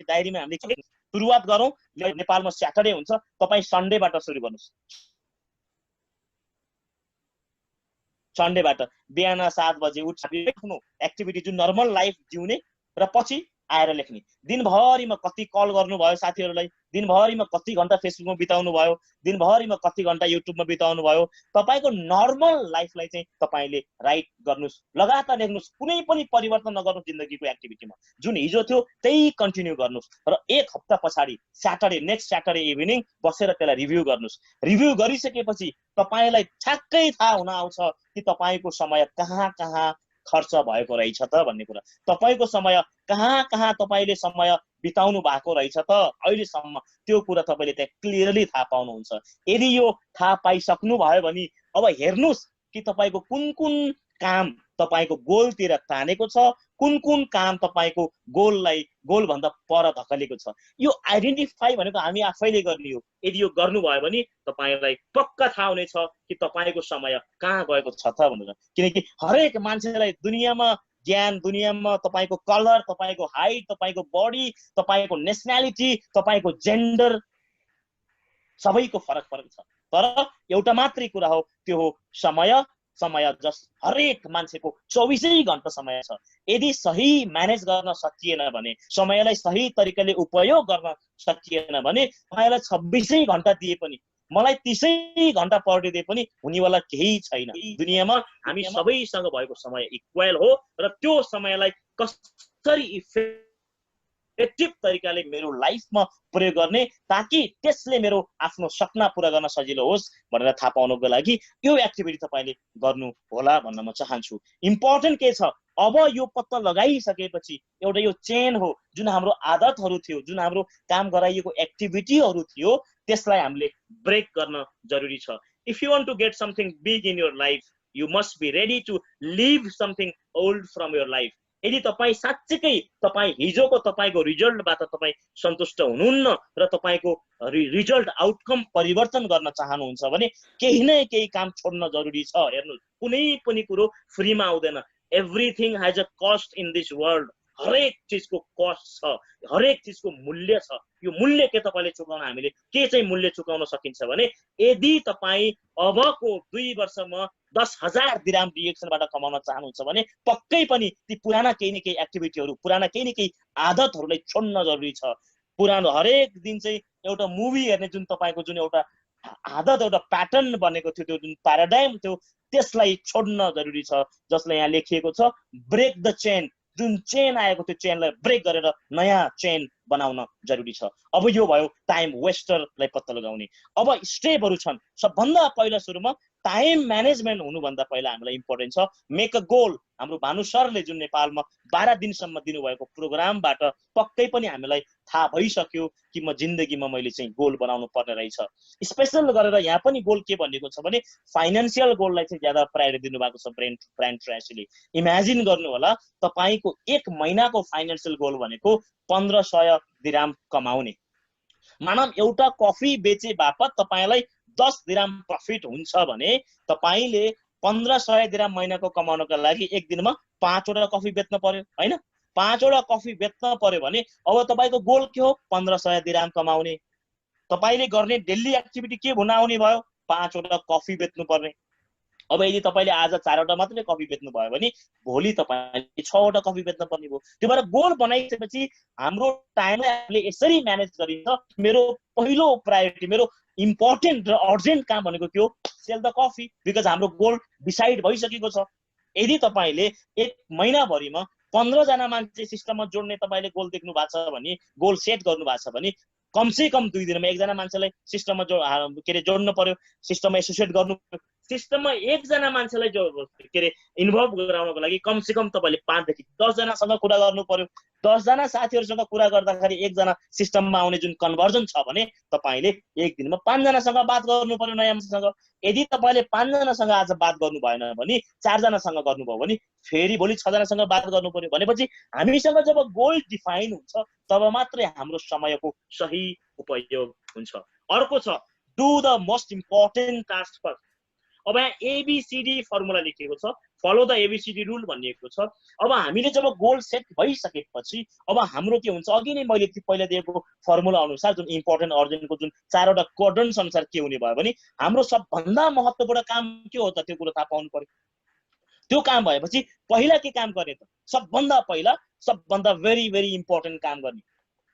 डायरीमा हामीले सुरुवात गरौँ। नेपालमा स्याटरडे हुन्छ, तपाईँ सन्डेबाट सुरु गर्नुहोस्। सन्डेबाट बिहान 7 बजे उठ्नु, एक्टिभिटी जुन नर्मल लाइफ जिउने, र पछि आएर लेख्ने। दिनभरिमा कति कल गर्नुभयो साथीहरूलाई, दिनभरिमा कति घण्टा फेसबुकमा बिताउनु भयो, दिनभरिमा कति घण्टा युट्युबमा बिताउनु भयो, तपाईँको नर्मल लाइफलाई चाहिँ तपाईँले राइट गर्नुहोस्। लगातार लेख्नुहोस्, कुनै पनि परिवर्तन नगर्नुहोस् जिन्दगीको एक्टिभिटीमा। जुन हिजो थियो त्यही कन्टिन्यू गर्नुहोस् र 1 हप्ता पछाडि नेक्स्ट स्याटरडे इभिनिङ बसेर त्यसलाई रिभ्यू गर्नुहोस्। रिभ्यू गरिसकेपछि तपाईँलाई ठ्याक्कै थाहा हुन आउँछ कि तपाईँको समय कहाँ कहाँ खर्च भएको रहेछ त भन्ने कुरा। तपाईँको समय कहाँ तपाईँले समय बिताउनु भएको रहेछ त अहिलेसम्म, त्यो कुरा तपाईँले त्यहाँ क्लियरली थाहा पाउनुहुन्छ। यदि यो थाहा पाइसक्नु भयो भने अब हेर्नुहोस् कि तपाईँको कुन काम तपाईँको गोलतिर तानेको छ, कुन काम तपाईँको गोलभन्दा पर धकेलेको छ। यो आइडेन्टिफाई भनेको हामी आफैले गर्ने हो। यदि यो गर्नुभयो भने तपाईँलाई पक्का थाहा हुनेछ कि तपाईँको समय कहाँ गएको छ त भनेर। किनकि हरेक मान्छेलाई दुनियाँमा ज्ञान, दुनियाँमा तपाईँको कलर, तपाईँको हाइट, तपाईँको बडी, तपाईँको नेसनालिटी, तपाईँको जेन्डर सबैको फरक छ। तर एउटा मात्रै कुरा हो, त्यो हो समय। जस हरेक मान्छेको 24 घण्टा समय छ। यदि सही म्यानेज गर्न सकिएन भने, समयलाई सही तरिकाले उपयोग गर्न सकिएन भने तपाईँलाई 26 घण्टा दिए पनि मलाई 30 घण्टा पर डे पनि हुनेवाला केही छैन। दुनियाँमा हामी सबैसँग भएको समय इक्वल हो र त्यो समयलाई कसरी इफेक्टिभ तरिकाले मेरो लाइफमा प्रयोग गर्ने ताकि त्यसले मेरो आफ्नो सपना पूरा गर्न सजिलो होस् भनेर थाहा पाउनको लागि यो एक्टिभिटी तपाईले गर्नु होला भन्न म चाहन्छु। इम्पोर्टेन्ट के छ, अब यो पत्ता लगाइसकेपछि एउटा यो चेन हो, जुन हाम्रो आदतहरू थियो, जुन हाम्रो काम गराइएको एक्टिभिटीहरू थियो, त्यसलाई हामीले ब्रेक गर्न जरुरी छ। If you want to get something big in your life, you must be ready to leave something old from your life. यदि तपाईँ साँच्चीकै तपाईँ हिजोको तपाईँको रिजल्टबाट तपाईँ सन्तुष्ट हुनुहुन्न र तपाईँको रिजल्ट आउटकम परिवर्तन गर्न चाहनुहुन्छ भने केही न केही काम छोड्न जरुरी छ। हेर्नुहोस्, कुनै पनि कुरो फ्रीमा आउँदैन। Everything has a cost in this world. हरेक चिजको कस्ट छ, हरेक चिजको मूल्य छ। यो मूल्य के तपाईले चुकाउन, हामीले के चाहिँ मूल्य चुकाउन सकिन्छ भने यदि तपाईँ अबको 2 वर्षमा 10,000 दिराम डिएक्सनबाट कमाउन चाहनुहुन्छ भने पक्कै पनि ती पुराना केही न केही एक्टिभिटीहरू, पुराना केही न केही आदतहरूलाई छोड्न जरुरी छ। पुरानो हरेक दिन चाहिँ एउटा मुभी हेर्ने जुन तपाईको जुन एउटा आदत, एउटा प्याटर्न बनेको थियो, त्यो जुन प्याराडाइम थियो, त्यसलाई छोड्न जरुरी छ। जसलाई यहाँ लेखिएको छ, ब्रेक द चेन। जुन चेन आएको त्यो चेनलाई ब्रेक गरेर नयाँ चेन बनाउन जरुरी छ। अब यो भयो टाइम वेस्टरलाई पत्ता लगाउने। अब स्टेपहरू छन्। सबभन्दा पहिला सुरुमा टाइम म्यानेजमेन्ट हुनुभन्दा पहिला हामीलाई इम्पोर्टेन्ट छ मेक अ गोल। हाम्रो भानु सरले जुन नेपालमा 12 दिनसम्म दिनुभएको प्रोग्रामबाट पक्कै पनि हामीलाई थाहा भइसक्यो कि म जिन्दगीमा मैले चाहिँ गोल बनाउनु पर्ने रहेछ। स्पेशल गरेर यहाँ पनि गोल के भनिएको छ भने फाइनान्सियल गोललाई चाहिँ ज्यादा प्रायोरिटी दिनुभएको छ ब्रायन ट्रेसीले। इमेजिन गर्नु होला, तपाईको 1 महिनाको फाइनान्सियल गोल भनेको 1500 दिराम कमाउने। मानव एउटा कफी बेचे बापत तपाईलाई 10 दिराम प्रफिट हुन्छ भने तपाईले 1500 दिराम महिनाको कमाउनको लागि एक दिनमा 5 वटा कफी बेच्न पर्यो, हैन? 5 वटा कफी बेच्न पर्यो भने अब तपाईको गोल के हो? 1500 दिराम कमाउने। तपाईले गर्ने डेली एक्टिभिटी के हुन आउने भयो? 5 वटा कफी बेच्नु पर्ने। अब यदि तपाईले आज 4 वटा मात्रै कफी बेच्नु भयो भने भोलि तपाईले 6 वटा कफी बेच्न पर्ने भयो। त्यो भएर गोल बनाइसकेपछि हाम्रो टाइमलाई हामीले यसरी म्यानेज गरिन्छ। मेरो पहिलो प्रायोरिटी, मेरो इम्पोर्टेन्ट र अर्जेन्ट काम भनेको के हो? सेल द कफी, बिकज हाम्रो गोल डिसाइड भइसकेको छ। यदि तपाईले 1 महिनाभरिमा 15 जना मान्छे सिस्टममा जोड्ने तपाईले गोल देख्नु भएको छ भने, गोल सेट गर्नु भएको छ भने कमसे कम 2 दिनमा 1 जना मान्छेलाई सिस्टममा जोड्नु पर्यो, सिस्टममा एसोसिएट गर्नु पर्यो। सिस्टममा 1 जना मान्छेलाई इन्भल्भ गराउनको लागि कमसे कम तपाईले 5 देखि 10 जनासँग कुरा गर्नु पर्यो। 10 जना साथीहरुसँग कुरा गर्दाखेरि 1 जना सिस्टममा आउने जुन कन्भर्जन छ भने तपाईले एक दिनमा 5 जनासँग बात गर्नु पर्यो, नयाँ मान्छेसँग। यदि तपाईले 5 जनासँग आज बात गर्नु भएन भने 4 जनासँग गर्नुभयो भने फेरि भोलि 6 जनासँग बात गर्नु पर्यो। भनेपछि हामीसँग जब गोल डिफाइन हुन्छ तब मात्रै हाम्रो समयको सही उपयोग हुन्छ। अर्को छ do the most important task first. अब यहाँ एबीसीडी फर्मुला लेखिएको छ, फलो द एबीसीडी रुल भनिएको छ। अब हामीले जब गोल सेट भइसकेपछि अब हाम्रो के हुन्छ, अघि नै मैले पहिला दिएको फर्मुला अनुसार जुन इम्पोर्टेन्ट अर्जेन्टको जुन 4 वटा क्वाड्रन्ट्स अनुसार के हुने भयो भने हाम्रो सबभन्दा महत्त्वपूर्ण काम के हो त, त्यो कुरा थाहा पाउनु पर्यो। त्यो काम भएपछि पहिला के काम गर्ने त? सबभन्दा पहिला सबभन्दा भेरी भेरी इम्पोर्टेन्ट काम गर्ने।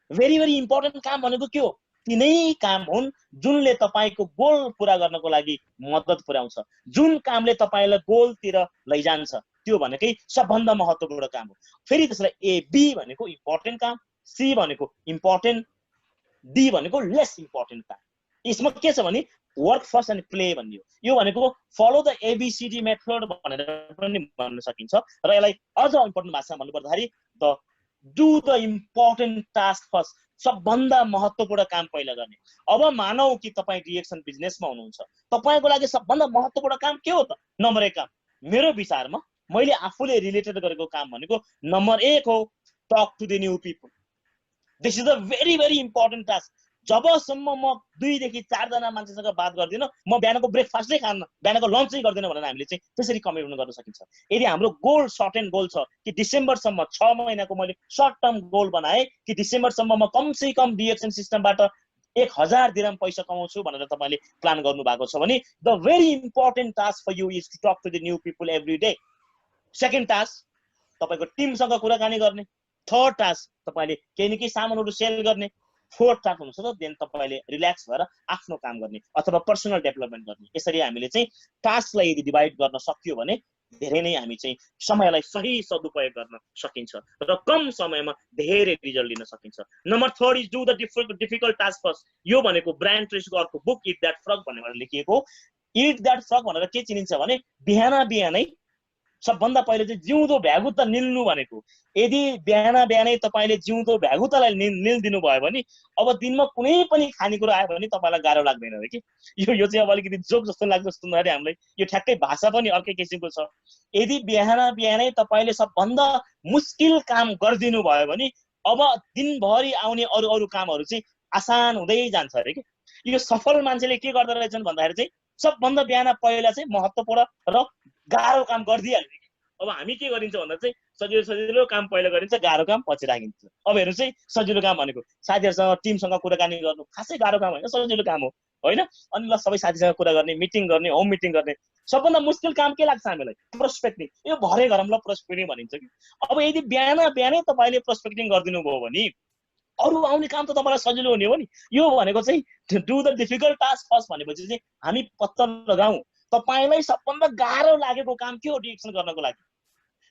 भेरी भेरी इम्पोर्टेन्ट काम भनेको के हो? तिनै काम हुन् जुनले तपाईको गोल पूरा गर्नको लागि मद्दत पुर्याउँछ। जुन कामले तपाईलाई गोलतिर लैजान्छ त्यो भनेकै सबभन्दा महत्त्वपूर्ण काम हो। फेरि त्यसलाई ए बी भनेको इम्पोर्टेन्ट काम, सी भनेको इम्पोर्टेन्ट, डी भनेको लेस इम्पोर्टेन्ट काम। यसमा के छ भने वर्क फर्स्ट एन्ड प्ले भन्ने हो। यो भनेको फलो द एबीसीडी मेथड भनेर पनि भन्न सकिन्छ र यसलाई अझ इम्पोर्टेन्ट भाषामा भन्नुपर्दाखेरि the do the important task first, सबभन्दा महत्त्वपूर्ण काम पहिला गर्ने। अब मानौ कि तपाईँ रिएक्सन बिजनेसमा हुनुहुन्छ, तपाईको लागि सबभन्दा महत्त्वपूर्ण काम के हो त? नम्बर 1 काम मेरो विचारमा मैले आफूले रिलेटेड गरेको काम भनेको नम्बर 1 हो talk to the new people. This is a very very important task. जबसम्म म 2 देखि 4 जना मान्छेसँग बात गर्दिनँ, म बिहानको ब्रेकफास्टै खान्न, बिहानको लन्च चाहिँ गर्दिनँ भनेर हामीले चाहिँ त्यसरी कमिटमेन्ट गर्न सकिन्छ। यदि हाम्रो गोल सर्ट एन्ड गोल छ कि डिसेम्बरसम्म 6 महिनाको मैले सर्ट टर्म गोल बनाएँ कि डिसेम्बरसम्म म कमसे कम डिएक्सन सिस्टमबाट 1000 दिरहम पैसा कमाउँछु भनेर तपाईले प्लान गर्नु भएको छ भने the very important task for you is to talk to the new people every day. Second task तपाईको टिमसँग कुराकानी गर्ने। थर्ड टास्क तपाईले केही न केही सामानहरु सेल गर्ने। फोर्थ टास्क हुनुहुन्छ त देन तपाईँले रिल्याक्स भएर आफ्नो काम गर्ने अथवा पर्सनल डेभलपमेन्ट गर्ने। यसरी हामीले चाहिँ टास्कलाई यदि डिभाइड गर्न सकियो भने धेरै नै हामी चाहिँ समयलाई सही सदुपयोग गर्न सकिन्छ र कम समयमा धेरै रिजल्ट लिन सकिन्छ। Number 3 is do the difficult task first. यो भनेको ब्रायन ट्रेसीको अर्को बुक इट द्याट फ्रग भनेर लेखिएको। इट द्याट फ्रग भनेर के चिनिन्छ भने बिहान बिहानै सबभन्दा पहिले चाहिँ जिउँदो भ्यागुत निल्नु भनेको। यदि बिहान बिहानै तपाईँले जिउँदो भ्यागुतलाई निल्दिनु भयो भने अब दिनमा कुनै पनि खानेकुरा आयो भने तपाईँलाई गाह्रो लाग्दैन अरे कि। यो चाहिँ अब अलिकति जोक जस्तो लाग्छ सुन्दाखेरि हामीलाई। यो ठ्याक्कै भाषा पनि अर्कै किसिमको छ। यदि बिहान बिहानै तपाईँले सबभन्दा मुस्किल काम गरिदिनु भयो भने अब दिनभरि आउने अरू अरू कामहरू चाहिँ आसान हुँदै जान्छ अरे कि। यो सफल मान्छेले के गर्दो रहेछन् भन्दाखेरि चाहिँ सबभन्दा बिहान पहिला चाहिँ महत्त्वपूर्ण र गाह्रो काम गरिदिइहाल्ने। अब हामी के गरिन्छ भन्दा चाहिँ सजिलो सजिलो काम पहिला गरिन्छ, गाह्रो काम पछि राखिन्छ। अब हेर्नु चाहिँ सजिलो काम भनेको साथीहरूसँग टिमसँग कुराकानी गर्नु खासै गाह्रो काम होइन, सजिलो काम हो होइन। अनि ल सबै साथीसँग कुरा गर्ने, मिटिङ गर्ने, होम मिटिङ गर्ने। सबभन्दा मुस्किल काम के लाग्छ हामीलाई? प्रोस्पेक्टिङ। यो भरे गरौँ ल प्रोस्पेक्टिङ भनिन्छ कि। अब यदि बिहान बिहानै तपाईँले प्रोस्पेक्टिङ गरिदिनु भयो भने अरू आउने काम त तपाईँलाई सजिलो हुने हो नि। यो भनेको चाहिँ do the difficult task first भनेपछि चाहिँ हामी पत्ता लगाऊ तपाईँलाई सबभन्दा गाह्रो लागेको काम के हो डिएक्सन गर्नको लागि।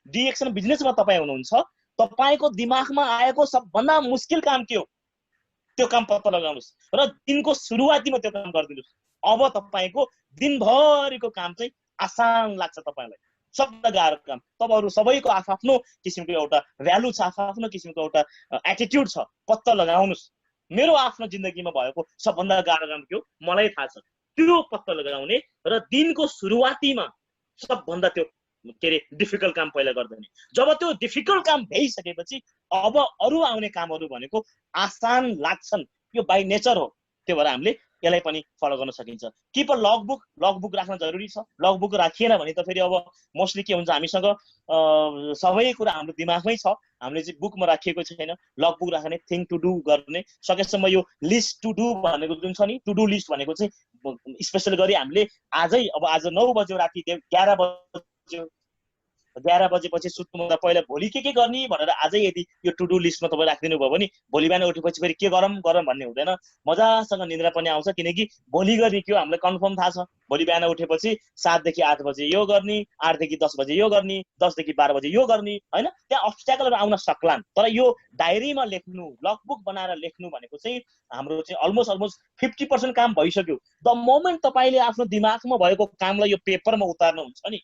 डिएक्सन बिजनेसमा तपाईँ हुनुहुन्छ, तपाईँको दिमागमा आएको सबभन्दा मुस्किल काम के हो त्यो काम पत्ता लगाउनुहोस् र दिनको सुरुवातीमा त्यो काम गरिदिनुहोस्। अब तपाईँको दिनभरिको काम चाहिँ आसान लाग्छ तपाईँलाई। सबभन्दा गाह्रो काम तपाईँहरू सबैको आफ्नो किसिमको एउटा भ्यालु छ, आफ्नो किसिमको एउटा एटिट्युड छ। पत्ता लगाउनुहोस् मेरो आफ्नो जिन्दगीमा भएको सबभन्दा गाह्रो काम के हो मलाई थाहा छ। त्यो पत्ता लगाउने र दिनको सुरुवातीमा सबभन्दा त्यो के अरे डिफिकल्ट काम पहिला गर्दैन। जब त्यो डिफिकल्ट काम भइसकेपछि अब अरू आउने कामहरू भनेको आसान लाग्छन्। यो बाई नेचर हो। त्यो भएर हामीले यसलाई पनि फलो गर्न सकिन्छ। Keep a लगबुक। लगबुक राख्न जरुरी छ। लगबुक राखिएन भने त फेरि अब मोस्टली के हुन्छ हामीसँग सबै कुरा हाम्रो दिमागमै छ, हामीले चाहिँ बुकमा राखिएको छैन। लगबुक राख्ने, थिङ टु डु गर्ने, सकेसम्म यो लिस्ट टु डु भनेको जुन छ नि, टु डु लिस्ट भनेको चाहिँ स्पेशल गरी हामीले आजै अब आज 9 बज्यो राति 11 बज्यो 11 बजेपछि सुत्नुभन्दा पहिला भोलि के गर्ने भनेर आजै यदि यो टु डु लिस्टमा तपाईँ राखिदिनु भयो भने भोलि बिहान उठेपछि फेरि के गरौँ गरौँ भन्ने हुँदैन। मजासँग निद्रा पनि आउँछ किनकि भोलि गर्ने के हो हामीलाई कन्फर्म थाहा छ। भोलि बिहान उठेपछि 7 देखि 8 बजे यो गर्ने, 8 देखि 10 बजे यो गर्ने, 10 देखि 12 बजे यो गर्ने होइन। त्यहाँ अब्स्ट्याकलहरू आउन सक्लान् तर यो डायरीमा लेख्नु, लगबुक बनाएर लेख्नु भनेको चाहिँ हाम्रो चाहिँ अलमोस्ट 50% काम भइसक्यो। द मोमेन्ट तपाईँले आफ्नो दिमागमा भएको कामलाई यो पेपरमा उतार्नुहुन्छ नि,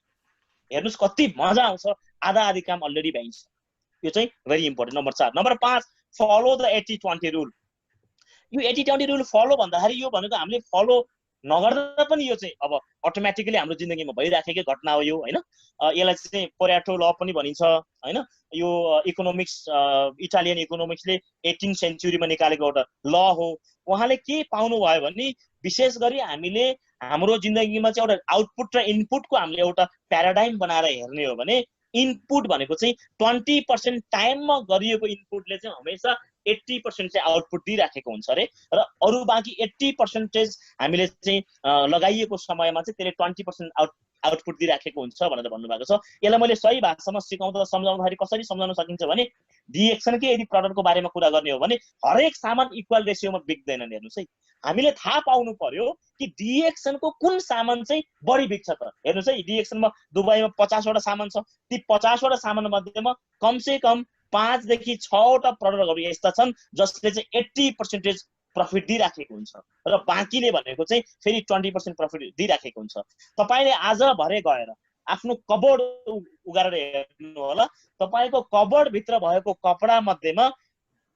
हेर्नुस् कति मजा आउँछ। आधा आधी काम अलरेडी भइन्छ। यो चाहिँ very important. Number 4। Number 5 follow the 80-20 rule. यो 80-20 रुल फलो भन्दाखेरि यो भनेको हामीले फलो नगर्दा पनि यो चाहिँ अब अटोमेटिकली हाम्रो जिन्दगीमा भइराखेकै घटना हो यो होइन। यसलाई चाहिँ पेरेटो ल पनि भनिन्छ होइन। यो इकोनोमिक्स इटालियन इकोनोमिक्सले 18th सेन्चुरीमा निकालेको एउटा ल हो। उहाँले के पाउनु भयो भने विशेष गरी हामीले हाम्रो जिन्दगीमा चाहिँ एउटा आउटपुट र इनपुटको हामीले एउटा प्याराडाइम बनाएर हेर्ने हो भने इनपुट भनेको चाहिँ 20% टाइममा गरिएको इनपुटले चाहिँ हमेसा 80% चाहिँ आउटपुट दिइराखेको हुन्छ अरे र अरू बाँकी 80% हामीले चाहिँ लगाइएको समयमा चाहिँ त्यसले 20% आउटपुट दिइराखेको हुन्छ भनेर भन्नुभएको छ। यसलाई मैले सही भाषामा सिकाउँदा सम्झाउँदाखेरि कसरी सम्झाउन सकिन्छ भने डिएक्सन के यदि प्रडक्टको बारेमा कुरा गर्ने हो भने हरेक सामान इक्वल रेसियोमा बिक्दैनन्। हेर्नुहोस् है, हामीले थाहा पाउनु पर्यो कि डिएक्सनको कुन सामान चाहिँ बढी बिक्छ त। हेर्नुहोस् है, डिएक्सनमा दुबईमा 50 वटा सामान छ। ती 50 वटा सामान मध्येमा कमसे कम 5 देखि 6 वटा प्रडक्टहरू यस्ता छन् जसले चाहिँ 80% प्रफिट दिइराखेको हुन्छ र बाँकीले भनेको चाहिँ फेरि 20% प्रफिट दिइराखेको हुन्छ। तपाईँले आज भरे गएर आफ्नो कबोर्ड उगारेर हेर्नु होला, तपाईँको कबोर्ड भित्र भएको कपडा मध्येमा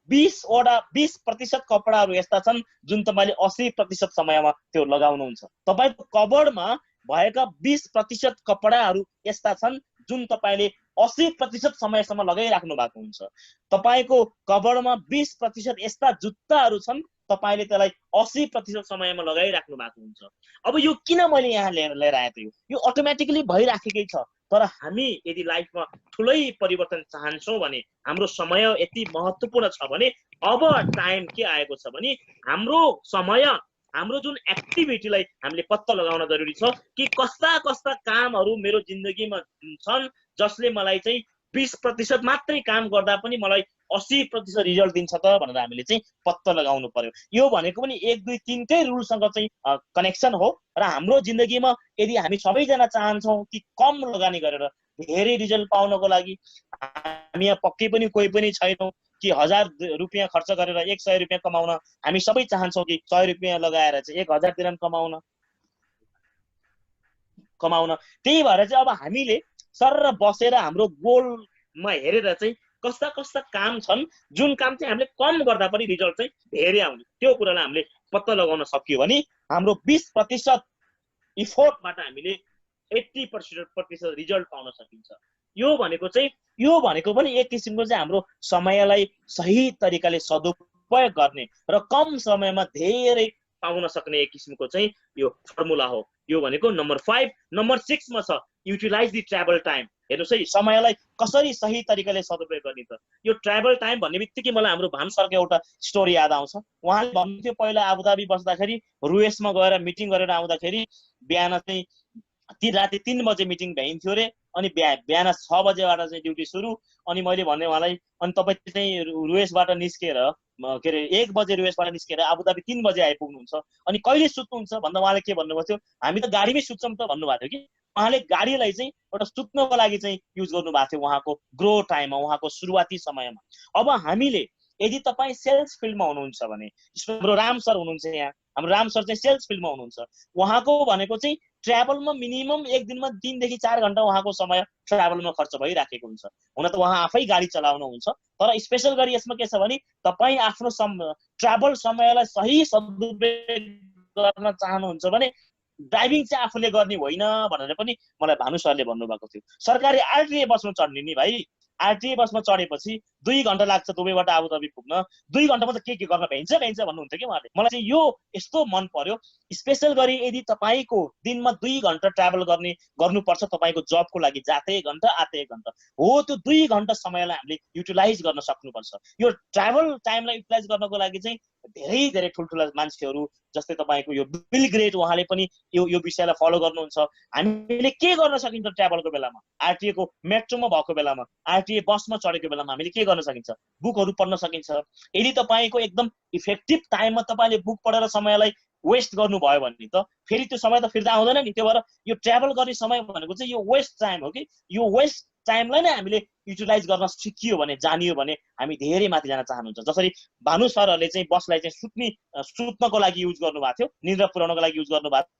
20% कपडाहरू यस्ता छन् जुन तपाईँले 80% समयमा त्यो लगाउनुहुन्छ। तपाईँको कबोर्डमा भएका 20% कपडाहरू यस्ता छन् जुन तपाईँले 80% समयसम्म लगाइराख्नु भएको हुन्छ। तपाईँको कबोर्डमा 20% यस्ता जुत्ताहरू छन् तपाईँले त्यसलाई 80% समयमा लगाइराख्नु भएको हुन्छ। अब यो किन मैले यहाँ लिएर आएको छु, यो अटोमेटिकली भइराखेकै छ। तर हामी यदि लाइफमा ठुलै परिवर्तन चाहन्छौँ भने हाम्रो समय यति महत्त्वपूर्ण छ भने अब टाइम के आएको छ भने हाम्रो समय, हाम्रो जुन एक्टिभिटीलाई हामीले पत्ता लगाउन जरुरी छ कि कस्ता कस्ता कामहरू मेरो जिन्दगीमा छन् जसले मलाई चाहिँ 20% मात्रै काम गर्दा पनि मलाई 80% रिजल्ट दिन्छ त भनेर हामीले चाहिँ पत्ता लगाउनु पर्यो। यो भनेको पनि 1 2 3 कै रुलसँग चाहिँ कनेक्सन हो र हाम्रो जिन्दगीमा यदि हामी सबैजना चाहन्छौँ कि कम लगानी गरेर धेरै रिजल्ट पाउनको लागि, हामी यहाँ पक्कै पनि कोही पनि छैनौँ कि 1000 रुपियाँ खर्च गरेर 100 रुपियाँ कमाउन। हामी सबै चाहन्छौँ कि 100 रुपियाँ लगाएर चाहिँ 1000 दिरहम कमाउन। त्यही भएर चाहिँ अब हामीले सर बसेर हाम्रो गोलमा हेरेर चाहिँ कस्ता कस्ता काम छन् जुन काम चाहिँ हामीले कम गर्दा पनि रिजल्ट चाहिँ धेरै आउने, त्यो कुरालाई हामीले पत्ता लगाउन सक्यो भने हाम्रो 20% इफोर्टबाट हामीले 80% रिजल्ट पाउन सकिन्छ। यो भनेको पनि एक किसिमको चाहिँ हाम्रो समयलाई सही तरिकाले सदुपयोग गर्ने र कम समयमा धेरै पाउन सक्ने एक किसिमको चाहिँ यो फर्मुला हो। यो भनेको नम्बर 5। नम्बर 6 मा छ युटिलाइज द ट्राभल टाइम। हेर्नुहोस् है, समयलाई कसरी सही तरिकाले सदुपयोग गर्ने त। यो ट्राभल टाइम भन्ने बित्तिकै मलाई हाम्रो भानु सरको एउटा स्टोरी याद आउँछ। उहाँले भन्नुहुन्थ्यो पहिला आबुधाबी बस्दाखेरि रुएसमा गएर मिटिङ गरेर आउँदाखेरि बिहान चाहिँ राति 3 बजे मिटिङ भइन्थ्यो रे, अनि बिहान 6 बजेबाट चाहिँ ड्युटी सुरु। अनि मैले भने उहाँलाई, अनि तपाईँ चाहिँ रुएसबाट निस्केर के अरे 1 बजे रुएसबाट निस्केर आबुधाबी 3 बजे आइपुग्नुहुन्छ, अनि कहिले सुत्नुहुन्छ भन्दा उहाँले के भन्नुभएको थियो, हामी त गाडीमै सुत्छौँ त भन्नुभएको थियो कि। उहाँले गाडीलाई चाहिँ एउटा सुत्नको लागि चाहिँ युज गर्नुभएको थियो उहाँको ग्रो टाइममा, उहाँको सुरुवाती समयमा। अब हामीले यदि तपाईँ सेल्स फिल्डमा हुनुहुन्छ भने, हाम्रो राम सर हुनुहुन्छ यहाँ, हाम्रो राम सर चाहिँ सेल्स फिल्डमा हुनुहुन्छ। उहाँको भनेको चाहिँ ट्राभलमा मिनिमम एक दिनमा 3 देखि 4 घण्टा उहाँको समय ट्राभलमा खर्च भइराखेको हुन्छ। हुन त उहाँ आफै गाडी चलाउनुहुन्छ, तर स्पेशल गरी यसमा के छ भने तपाईँ आफ्नो ट्राभल समयलाई सही सदुपयोग गर्न चाहनुहुन्छ भने ड्राइभिङ चाहिँ आफूले गर्ने होइन भनेर पनि मलाई भानु सरले भन्नुभएको थियो। सरकारी आरटिए बसमा चढ्ने नि भाइ, आरटिए बसमा चढेपछि 2 घण्टा लाग्छ दुबईबाट आबुधाबी पुग्न। 2 घण्टामा त के गर्न भ्याइन्छ भन्नुहुन्थ्यो कि उहाँले। मलाई चाहिँ यो यस्तो मन पर्यो, स्पेशल गरी यदि तपाईँको दिनमा 2 घण्टा ट्राभल गर्नुपर्छ तपाईँको जबको लागि, जाते 1 घण्टा आते 1 घण्टा हो, त्यो 2 घण्टा समयलाई हामीले युटिलाइज गर्न सक्नुपर्छ। यो ट्राभल टाइमलाई युटिलाइज गर्नको लागि चाहिँ धेरै धेरै ठुल्ठुला मान्छेहरू जस्तै तपाईँको यो बिल ग्रेट, उहाँले पनि यो विषयलाई फलो गर्नुहुन्छ। हामीले के गर्न सकिन्छ ट्राभलको बेलामा, आरटिए को मेट्रोमा भएको बेलामा, आरटिए बसमा चढेको बेलामा हामीले के गर्न सकिन्छ, बुकहरू पढ्न सकिन्छ। यदि तपाईँको एकदम इफेक्टिभ टाइममा तपाईँले बुक पढेर समयलाई वेस्ट गर्नुभयो भने त फेरि त्यो समय त फिर्ता आउँदैन नि। त्यो भएर यो ट्राभल गर्ने समय भनेको चाहिँ यो वेस्ट टाइम हो कि, यो वेस्ट टाइमलाई नै हामीले युटिलाइज गर्न सिकियो भने, जानियो भने हामी धेरै माथि जान चाहनुहुन्छ। जसरी भानु सरहरूले चाहिँ बसलाई चाहिँ सुत्नको लागि युज गर्नुभएको थियो, निद्रा पुर्याउनको लागि युज गर्नुभएको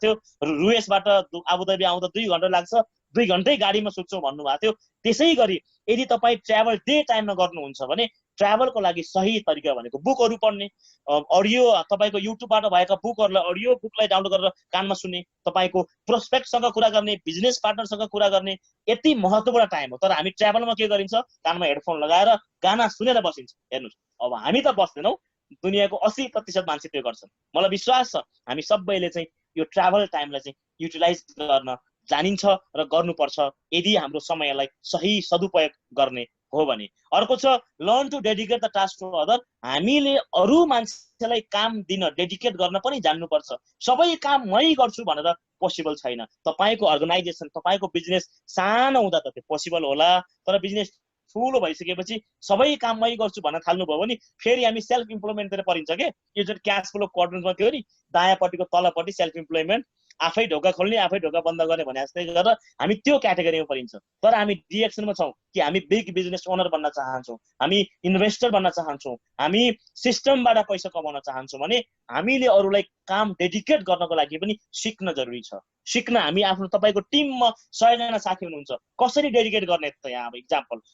थियो। रुएसबाट आबुधाबी आउँदा 2 घण्टा लाग्छ, 2 घण्टै गाडीमा सुत्छौँ भन्नुभएको थियो। त्यसै गरी यदि तपाईँ ट्राभल डे टाइममा गर्नुहुन्छ भने ट्राभलको लागि सही तरिका भनेको बुकहरू पढ्ने, अडियो तपाईँको युट्युबबाट भएका बुकहरूलाई, अडियो बुकलाई डाउनलोड गरेर कानमा सुन्ने, तपाईँको प्रोस्पेक्टसँग कुरा गर्ने, बिजनेस पार्टनरसँग कुरा गर्ने, यति महत्त्वपूर्ण टाइम हो। तर हामी ट्राभलमा के गरिन्छ, कानमा हेडफोन लगाएर गाना सुनेर बसिन्छ। हेर्नुहोस्, अब हामी त बस्दैनौँ, दुनियाँको 80% मान्छे त्यो गर्छन्। मलाई विश्वास छ हामी सबैले चाहिँ यो ट्राभल टाइमलाई चाहिँ युटिलाइज गर्न जानिन्छ र गर्नुपर्छ यदि हाम्रो समयलाई सही सदुपयोग गर्ने हो भने। अर्को छ learn to dedicate the task to other. हामीले अरू मान्छेलाई काम दिन डेडिकेट गर्न पनि जान्नुपर्छ। सबै काम मै गर्छु भनेर पोसिबल छैन। तपाईँको अर्गनाइजेसन, तपाईँको बिजनेस सानो हुँदा त त्यो पोसिबल होला, तर बिजनेस ठुलो भइसकेपछि सबै काम मै गर्छु भन्न थाल्नुभयो भने फेरि हामी सेल्फ इम्प्लोइमेन्टतिर परिन्छ के। यो जुन क्यास फ्लो क्वाड्रेन्टमा थियो नि, दायाँपट्टिको तलपट्टि सेल्फ इम्प्लोइमेन्ट, आफै ढोका खोल्ने आफै ढोका बन्द गर्ने भने जस्तै गरेर हामी त्यो क्याटेगोरीमा परिन्छ। तर हामी डिरेक्सनमा छौँ कि हामी बिग बिजनेस ओनर बन्न चाहन्छौँ, हामी इन्भेस्टर बन्न चाहन्छौँ, हामी सिस्टमबाट पैसा कमाउन चाहन्छौँ भने हामीले अरूलाई काम डेडिकेट गर्नको लागि पनि सिक्न जरुरी छ। सिक्न हामी आफ्नो तपाईँको टिममा 100 जना साथी हुनुहुन्छ, कसरी डेडिकेट गर्ने त। यहाँ अब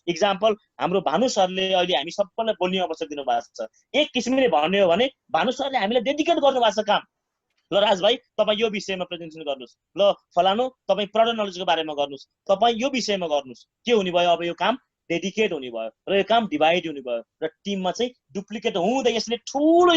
इक्जाम्पल हाम्रो भानु सरले अहिले हामी सबैलाई बोल्ने अवसर दिनुभएको छ। एक किसिमले भन्ने हो भने भानु सरले हामीलाई डेडिकेट गर्नुभएको छ काम। ल राज भाइ तपाईँ यो विषयमा प्रेजेन्टेसन गर्नुहोस्, ल फलानु तपाईँ प्रडक्ट नलेजको बारेमा गर्नुहोस्, तपाईँ यो विषयमा गर्नुहोस्। के हुने भयो, अब यो काम डेडिकेट हुने भयो र यो काम डिभाइड हुने भयो र टिममा चाहिँ डुप्लिकेट हुँदै यसले ठुलो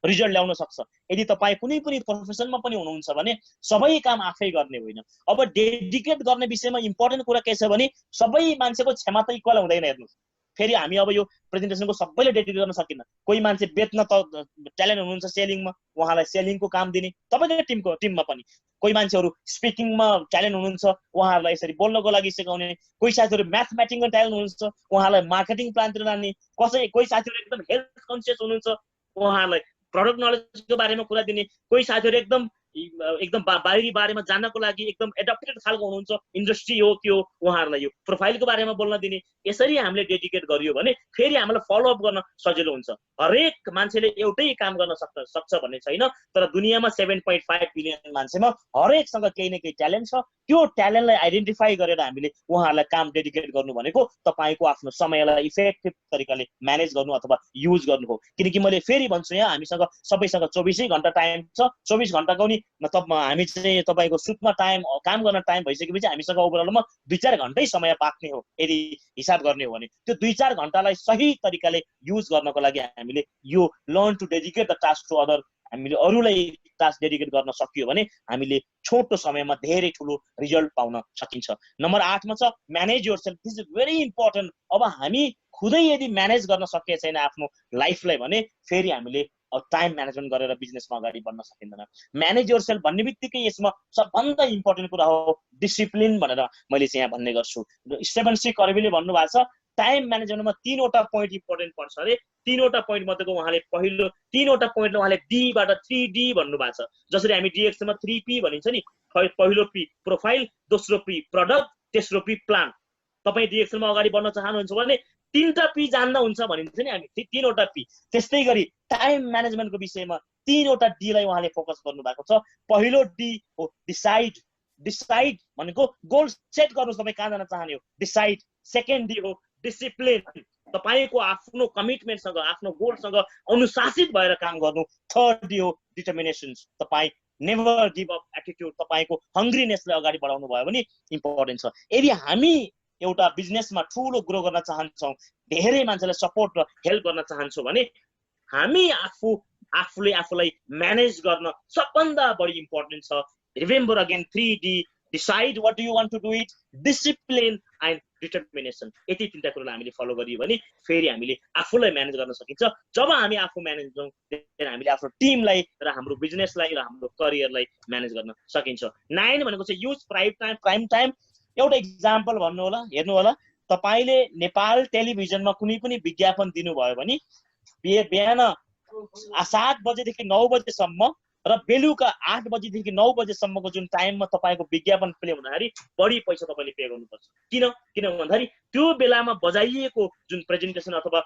रिजल्ट ल्याउन सक्छ। यदि तपाईँ कुनै पनि प्रोफेसनमा पनि हुनुहुन्छ भने सबै काम आफै गर्ने होइन। अब डेडिकेट गर्ने विषयमा इम्पोर्टेन्ट कुरा के छ भने सबै मान्छेको क्षमता इक्वल हुँदैन। हेर्नुहोस्, फेरि हामी अब यो प्रेजेन्टेसनको सबैले डेडिकेट गर्न सकिन्न। कोही मान्छे बेच्न त ट्यालेन्ट हुनुहुन्छ सेलिङमा, उहाँलाई सेलिङको काम दिने तपाईँकै टिममा पनि। कोही मान्छेहरू स्पिकिङमा ट्यालेन्ट हुनुहुन्छ, उहाँहरूलाई यसरी बोल्नको लागि सिकाउने। कोही साथीहरू म्याथमेटिक्समा ट्यालेन्ट हुनुहुन्छ, उहाँलाई मार्केटिङ प्लानतिर लाने। कोही साथीहरू एकदम हेल्थ कन्सियस हुनुहुन्छ, उहाँहरूलाई प्रडक्ट नलेजको बारेमा कुरा दिने। कोही साथीहरू एकदम बाहिरी बारेमा जान्नको लागि एकदम एडप्टेड खालको हुनुहुन्छ, इन्डस्ट्री हो के हो उहाँहरूलाई यो प्रोफाइलको बारेमा बोल्न दिने। यसरी हामीले डेडिकेट गरियो भने फेरि हामीलाई फलोअप गर्न सजिलो हुन्छ। हरेक मान्छेले एउटै काम गर्न सक्छ भन्ने छैन, तर दुनियाँमा 7.5 बिलियन मान्छेमा हरेकसँग केही न केही ट्यालेन्ट छ। त्यो ट्यालेन्टलाई आइडेन्टिफाई गरेर हामीले उहाँहरूलाई काम डेडिकेट गर्नु भनेको तपाईँको आफ्नो समयलाई इफेक्टिभ तरिकाले म्यानेज गर्नु अथवा युज गर्नु हो। किनकि मैले फेरि भन्छु, यहाँ हामीसँग सबैसँग 24 घण्टा टाइम छ। 24 घण्टाको नि हामी चाहिँ तपाईँको सुत्न टाइम, काम गर्न टाइम भइसकेपछि हामीसँग ओभरअलमा 2-4 घण्टै समय बाँच्ने हो यदि हिसाब गर्ने हो भने। त्यो 2-4 घण्टालाई सही तरिकाले युज गर्नको लागि हामीले यो learn to dedicate the task to other, हामीले अरूलाई टास्क डेडिकेट गर्न सकियो भने हामीले छोटो समयमा धेरै ठुलो रिजल्ट पाउन सकिन्छ। नम्बर 8 मा छ manage yourself. This is very important. अब हामी खुदै यदि म्यानेज गर्न सकेको छैन आफ्नो लाइफलाई भने फेरि हामीले टाइम म्यानेजमेन्ट गरेर बिजनेसमा अगाडि बढ्न सकिँदैन। म्यानेज योरसेल्फ भन्ने बित्तिकै यसमा सबभन्दा इम्पोर्टेन्ट कुरा हो डिसिप्लिन भनेर मैले चाहिँ यहाँ भन्ने गर्छु। स्टेफन सी कर्बीले भन्नुभएको छ टाइम म्यानेजमेन्टमा 3वटा पोइन्ट इम्पोर्टेन्ट पर्छ अरे। 3वटा पोइन्ट मध्येको उहाँले पहिलो 3वटा पोइन्टले उहाँले डीबाट 3D भन्नुभएको छ। जसरी हामी डिएक्समा 3P भनिन्छ नि, पहिलो पी प्रोफाइल, दोस्रो पी प्रडक्ट, तेस्रो पी प्लान। तपाईँ डिएक्समा अगाडि बढ्न चाहनुहुन्छ भने 3टा पी जान्दा हुन्छ भनिन्छ नि हामी, 3वटा पी। त्यस्तै गरी टाइम म्यानेजमेन्टको विषयमा 3वटा डी लाई उहाँले फोकस गर्नु भएको छ। पहिलो डी हो डिसाइड। डिसाइड भनेको गोल सेट गर्नुहोस्, तपाईँ कहाँ जान चाहने हो, डिसाइड। सेकेन्ड डी हो डिसिप्लिन, तपाईँको आफ्नो कमिटमेन्टसँग आफ्नो गोलसँग अनुशासित भएर काम गर्नु। थर्ड डी हो डिटर्मिनेसन, तपाईँ नेभर गिभ अप एटिट्युड, तपाईँको हङ्ग्रीनेसलाई अगाडि बढाउनु भयो भने इम्पोर्टेन्ट छ। यदि हामी एउटा बिजनेसमा ठुलो ग्रो गर्न चाहन्छौँ, धेरै मान्छेलाई सपोर्ट र हेल्प गर्न चाहन्छौँ भने हामी आफूले आफूलाई म्यानेज गर्न सबभन्दा बढी इम्पोर्टेन्ट छ। Remember again 3D, decide what do you want to do it, discipline and determination. यति 3टा कुरालाई हामीले फलो गरियो भने फेरि हामीले आफूलाई म्यानेज गर्न सकिन्छ। जब हामी आफू म्यानेज गर्छौँ त्यहाँ हामीले आफ्नो टिमलाई र हाम्रो बिजनेसलाई र हाम्रो करियरलाई म्यानेज गर्न सकिन्छ। 9 भनेको चाहिँ युज प्राइम टाइम। एउटा इक्जाम्पल भन्नु होला, हेर्नु होला, तपाईँले नेपाल टेलिभिजनमा कुनै पनि विज्ञापन दिनुभयो भने बिहान 7 बजेदेखि 9 बजेसम्म र बेलुका 8 बजेदेखि 9 बजेसम्मको जुन टाइममा तपाईँको विज्ञापन प्ले हुँदाखेरि बढी पैसा तपाईँले पे गर्नुपर्छ। किन भन्दाखेरि त्यो बेलामा बजाइएको जुन प्रेजेन्टेसन अथवा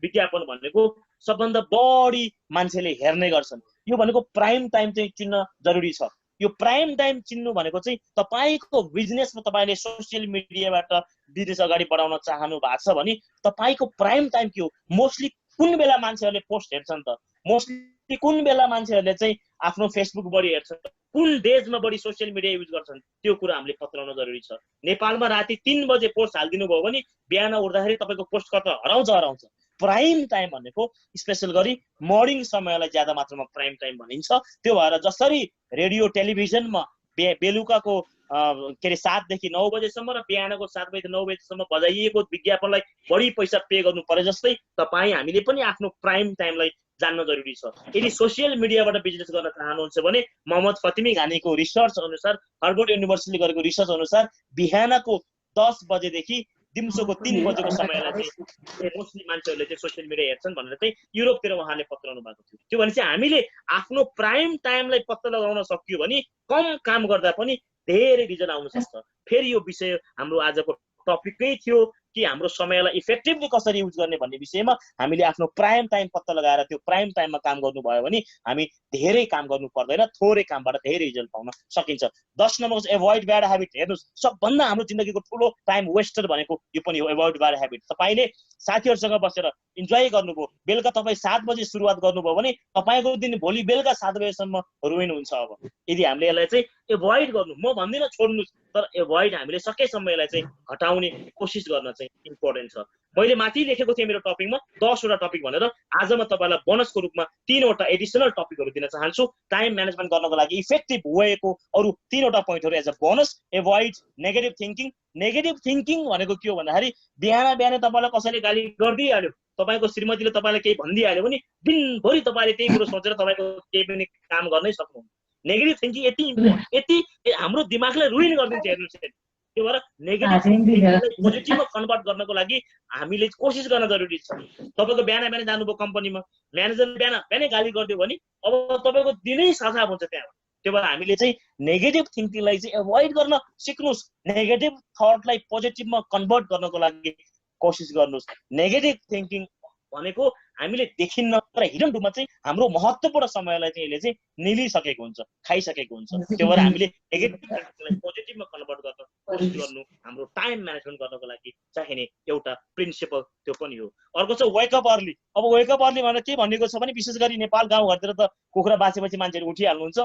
विज्ञापन भनेको सबभन्दा बढी मान्छेले हेर्ने गर्छन्। यो भनेको प्राइम टाइम चाहिँ चिन्न जरुरी छ। यो प्राइम टाइम चिन्नु भनेको चाहिँ तपाईँको बिजनेसमा तपाईँले सोसियल मिडियाबाट बिजनेस अगाडि बढाउन चाहनु भएको छ भने तपाईँको प्राइम टाइम के हो, मोस्टली कुन बेला मान्छेहरूले पोस्ट हेर्छन् त, मोस्टली कुन बेला मान्छेहरूले चाहिँ आफ्नो फेसबुक बढी हेर्छन्, कुन डेजमा बढी सोसियल मिडिया युज गर्छन्, त्यो कुरा हामीले पत्राउन जरुरी छ। नेपालमा राति 3 बजे पोस्ट हालिदिनु भयो भने बिहान उठ्दाखेरि तपाईँको पोस्ट कता हराउँछ। प्राइम टाइम भनेको स्पेशल गरी मर्निङ समयलाई ज्यादा मात्रामा प्राइम टाइम भनिन्छ। त्यो भएर जसरी रेडियो टेलिभिजनमा बेलुकाको 7 देखि 9 बजेसम्म र बिहानको 7 बजे 9 बजेसम्म बजाइएको विज्ञापनलाई बढी पैसा पे गर्नु परे जस्तै हामीले पनि आफ्नो प्राइम टाइमलाई जान्न जरुरी छ। यदि सोसियल मिडियाबाट बिजनेस गर्न चाहनुहुन्छ भने मोहम्मद फतिमी घानीको रिसर्च अनुसार, हार्वर्ड युनिभर्सिटीले गरेको रिसर्च अनुसार बिहानको 10 बजेदेखि दिउँसोको 3 बजेको समयलाई चाहिँ मोस्टली मान्छेहरूले चाहिँ सोसियल मिडिया हेर्छन् भनेर चाहिँ युरोपतिर उहाँले पत्राउनु भएको थियो। त्यो भने चाहिँ हामीले आफ्नो प्राइम टाइमलाई पत्ता लगाउन सकियो भने कम काम गर्दा पनि धेरै रिजल्ट आउन सक्छ। फेरि यो विषय हाम्रो आजको टपिकै थियो कि हाम्रो समयलाई इफेक्टिभली कसरी युज गर्ने भन्ने विषयमा हामीले आफ्नो प्राइम टाइम पत्ता लगाएर त्यो प्राइम टाइममा काम गर्नुभयो भने हामी धेरै काम गर्नु पर्दैन, थोरै कामबाट धेरै रिजल्ट पाउन सकिन्छ। 10 नम्बरको चाहिँ एभोइड ब्याड ह्याबिट। हेर्नुहोस्, सबभन्दा हाम्रो जिन्दगीको ठुलो टाइम वेस्टर भनेको यो पनि हो, एभोइड ब्याड ह्याबिट। तपाईँले साथीहरूसँग बसेर इन्जोय गर्नुभयो, बेलुका तपाईँ 7 बजे सुरुवात गर्नुभयो भने तपाईँको दिन भोलि बेलुका 7 बजेसम्म रुइन हुन्छ। अब यदि हामीले यसलाई चाहिँ एभोइड गर्नु, म भन्दिनँ छोड्नुहोस्, तर एभोइड हामीले सकेसम्म यसलाई चाहिँ हटाउने कोसिस गर्न चाहिँ इम्पोर्टेन्ट छ। मैले माथि लेखेको थिएँ मेरो टपिकमा 10 वटा टपिक भनेर। आज म तपाईलाई बोनसको रूपमा 3 वटा एडिसनल टपिकहरू दिन चाहन्छु टाइम म्यानेजमेन्ट गर्नको लागि इफेक्टिभ वेको अरु 3 वटा पोइन्टहरू as a bonus. Avoid negative thinking. Negative thinking भनेको के हो भन्दाखेरि बिहान तपाईलाई कसैले गाली गर्दिहाल्यो, तपाईको श्रीमतीले तपाईलाई केही भनिदिहाल्यो भने दिनभरि तपाईले त्यही कुरो सोचेर तपाईको केही पनि काम गर्नै सक्नुहुन्न। नेगेटिभ थिंकिङ यति हाम्रो दिमागलाई रुइन गरिदिन्छ हेर्नुस्। त्यो भएर नेगेटिभ थिंकिङलाई पोजिटिभमा कन्भर्ट गर्नको लागि हामीले कोसिस गर्न जरुरी छ। तपाईको बिहान जानुभयो कम्पनीमा, म्यानेजरले बिहानै गाली गरिदियो भने अब तपाईको दिनै साफा हुन्छ त्यहाँ। त्यो भएर हामीले चाहिँ नेगेटिभ थिंकिङलाई चाहिँ एभोइड गर्न सिक्नुस्। नेगेटिभ थटलाई पोजिटिभमा कन्भर्ट गर्नको लागि कोसिस गर्नुस्। नेगेटिभ थिंकिङ भनेको हामीले देखिन्न तर हिडन रूपमा चाहिँ हाम्रो महत्त्वपूर्ण समयलाई चाहिँ यसले चाहिँ निलिसकेको हुन्छ, खाइसकेको हुन्छ। त्यो भएर हामीले नेगेटिभ थिंकिङलाई पोजिटिभमा कन्भर्ट गर्न कोसिस गर्नु हाम्रो टाइम म्यानेजमेन्ट गर्नको लागि चाहिने एउटा प्रिन्सिपल त्यो पनि हो। अर्को छ वेक अप अर्ली। अब वेक अप अर्ली भनेर के भनेको छ भने विशेष गरी नेपाल गाउँघरतिर त कुखुरा बाँचेपछि मान्छेहरू उठिहाल्नुहुन्छ।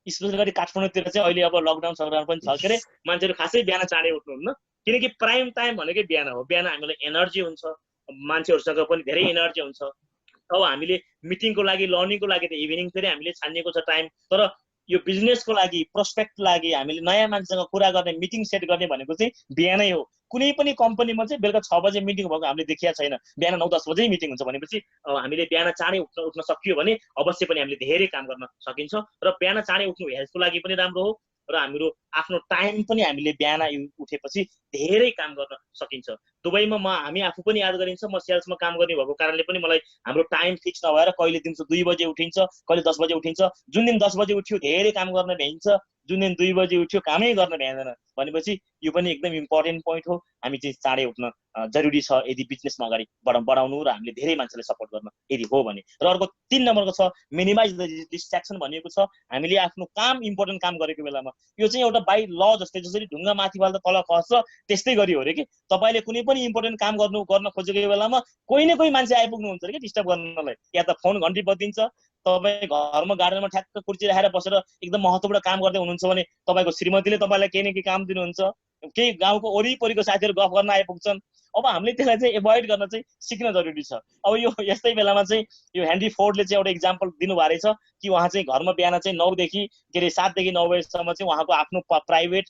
स्पेशल गरी काठमाडौँतिर चाहिँ अहिले अब लकडाउन सकडाउन पनि छ के अरे मान्छेहरू खासै बिहान चाँडै उठ्नुहुन्न, किनकि प्राइम टाइम भनेकै बिहान हो। बिहान हामीलाई एनर्जी हुन्छ, मान्छेहरूसँग पनि धेरै एनर्जी हुन्छ। अब हामीले मिटिङको लागि लर्निङको लागि त इभिनिङ फेरि हामीले छानिएको छ टाइम, तर यो बिजनेसको लागि प्रोस्पेक्टको लागि हामीले नयाँ मान्छेसँग कुरा गर्ने मिटिङ सेट गर्ने भनेको चाहिँ बिहानै हो। कुनै पनि कम्पनीमा चाहिँ बेलुका 6 बजे मिटिङ भएको हामीले देखिया छैन, बिहान 9-10 बजे मिटिङ हुन्छ। भनेपछि हामीले बिहान चाँडै उठ्न सकियो भने अवश्य पनि हामीले धेरै काम गर्न सकिन्छ र बिहान चाँडै उठ्नु हेल्थको लागि पनि राम्रो हो र हाम्रो आफ्नो टाइम पनि हामीले बिहान उठेपछि धेरै काम गर्न सकिन्छ। दुबईमा हामी आफू पनि याद गरिन्छ, म सेल्समा काम गर्ने भएको कारणले पनि मलाई हाम्रो टाइम फिक्स नभएर कहिले दिउँसो 2 बजे उठिन्छ, कहिले 10 बजे उठिन्छ। जुन दिन 10 बजे उठ्यो धेरै काम गर्न भ्याइन्छ, जुन दिन 2 बजे उठ्यो कामै गर्न भ्याइँदैन। भनेपछि यो पनि एकदम इम्पोर्टेन्ट पोइन्ट हो। हामी चाहिँ चाँडै उठ्न जरुरी छ यदि बिजनेसमा अगाडि बढाउनु र हामीले धेरै मान्छेलाई सपोर्ट गर्न यदि हो भने। र अर्को 3 नम्बरको छ मिनिमाइज द डिस्ट्र्याक्सन भनिएको छ। हामीले आफ्नो काम इम्पोर्टेन्ट काम गरेको बेलामा यो चाहिँ एउटा बाइ ल जस्तै, जसरी ढुङ्गा माथि फाल्दा तल खस्छ त्यस्तै गरी हो रे कि तपाईले कुनै पनि इम्पोर्टेन्ट काम गर्न खोजेको बेलामा कोही न कोही मान्छे आइपुग्नुहुन्छ रे कि डिस्टर्ब गर्नलाई। या त फोन घन्टी बज्दिन्छ, तपाईँ घरमा गार्डनमा ठ्याक्क कुर्सी राखेर बसेर एकदम महत्त्वपूर्ण काम गर्दै हुनुहुन्छ भने तपाईको श्रीमतीले तपाईलाई केही न केही काम दिनुहुन्छ, केही गाउँको वरिपरिको साथीहरू गफ गर्न आइपुग्छन्। अब हामीले त्यसलाई चाहिँ एभोइड गर्न चाहिँ सिक्न जरुरी छ। अब यो यस्तै बेलामा चाहिँ यो हेनरी फोर्डले चाहिँ एउटा इक्जाम्पल दिनुभएको रहेछ कि उहाँ चाहिँ घरमा बिहान चाहिँ 9 देखि 7 देखि 9 बजेसम्म चाहिँ उहाँको आफ्नो प्राइभेट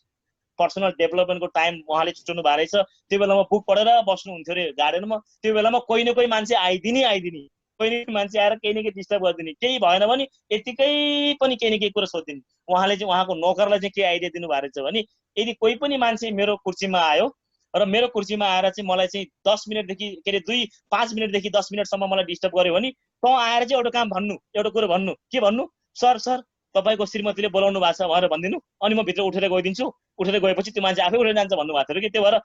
पर्सनल डेभलपमेन्टको टाइम उहाँले छुट्याउनु भएको रहेछ। त्यो बेलामा बुक पढेर बस्नुहुन्थ्यो अरे गार्डनमा। त्यो बेलामा कोही न कोही मान्छे आइदिने कोही न कोही मान्छे आएर केही न केही डिस्टर्ब गरिदिने, केही भएन भने यतिकै पनि केही न केही कुरा सोधिदिने। उहाँले चाहिँ उहाँको नोकरलाई चाहिँ के आइडिया दिनु भएको रहेछ भने यदि कोही पनि मान्छे मेरो कुर्सीमा आयो र मेरो कुर्सीमा आएर चाहिँ मलाई चाहिँ 10 मिनटदेखि के अरे 5 मिनटदेखि 10 मिनटसम्म मलाई डिस्टर्ब गर्यो भने त आएर चाहिँ एउटा काम भन्नु, एउटा कुरा भन्नु। के भन्नु? सर तपाईको श्रीमतीले बोलाउनु भएको छ भनेर भनिदिनु, अनि म भित्र उठेर गइदिन्छु। उठेर गएपछि त्यो मान्छे आफै उठेर जान्छ भन्नुभएको थियो कि। त्यो भएर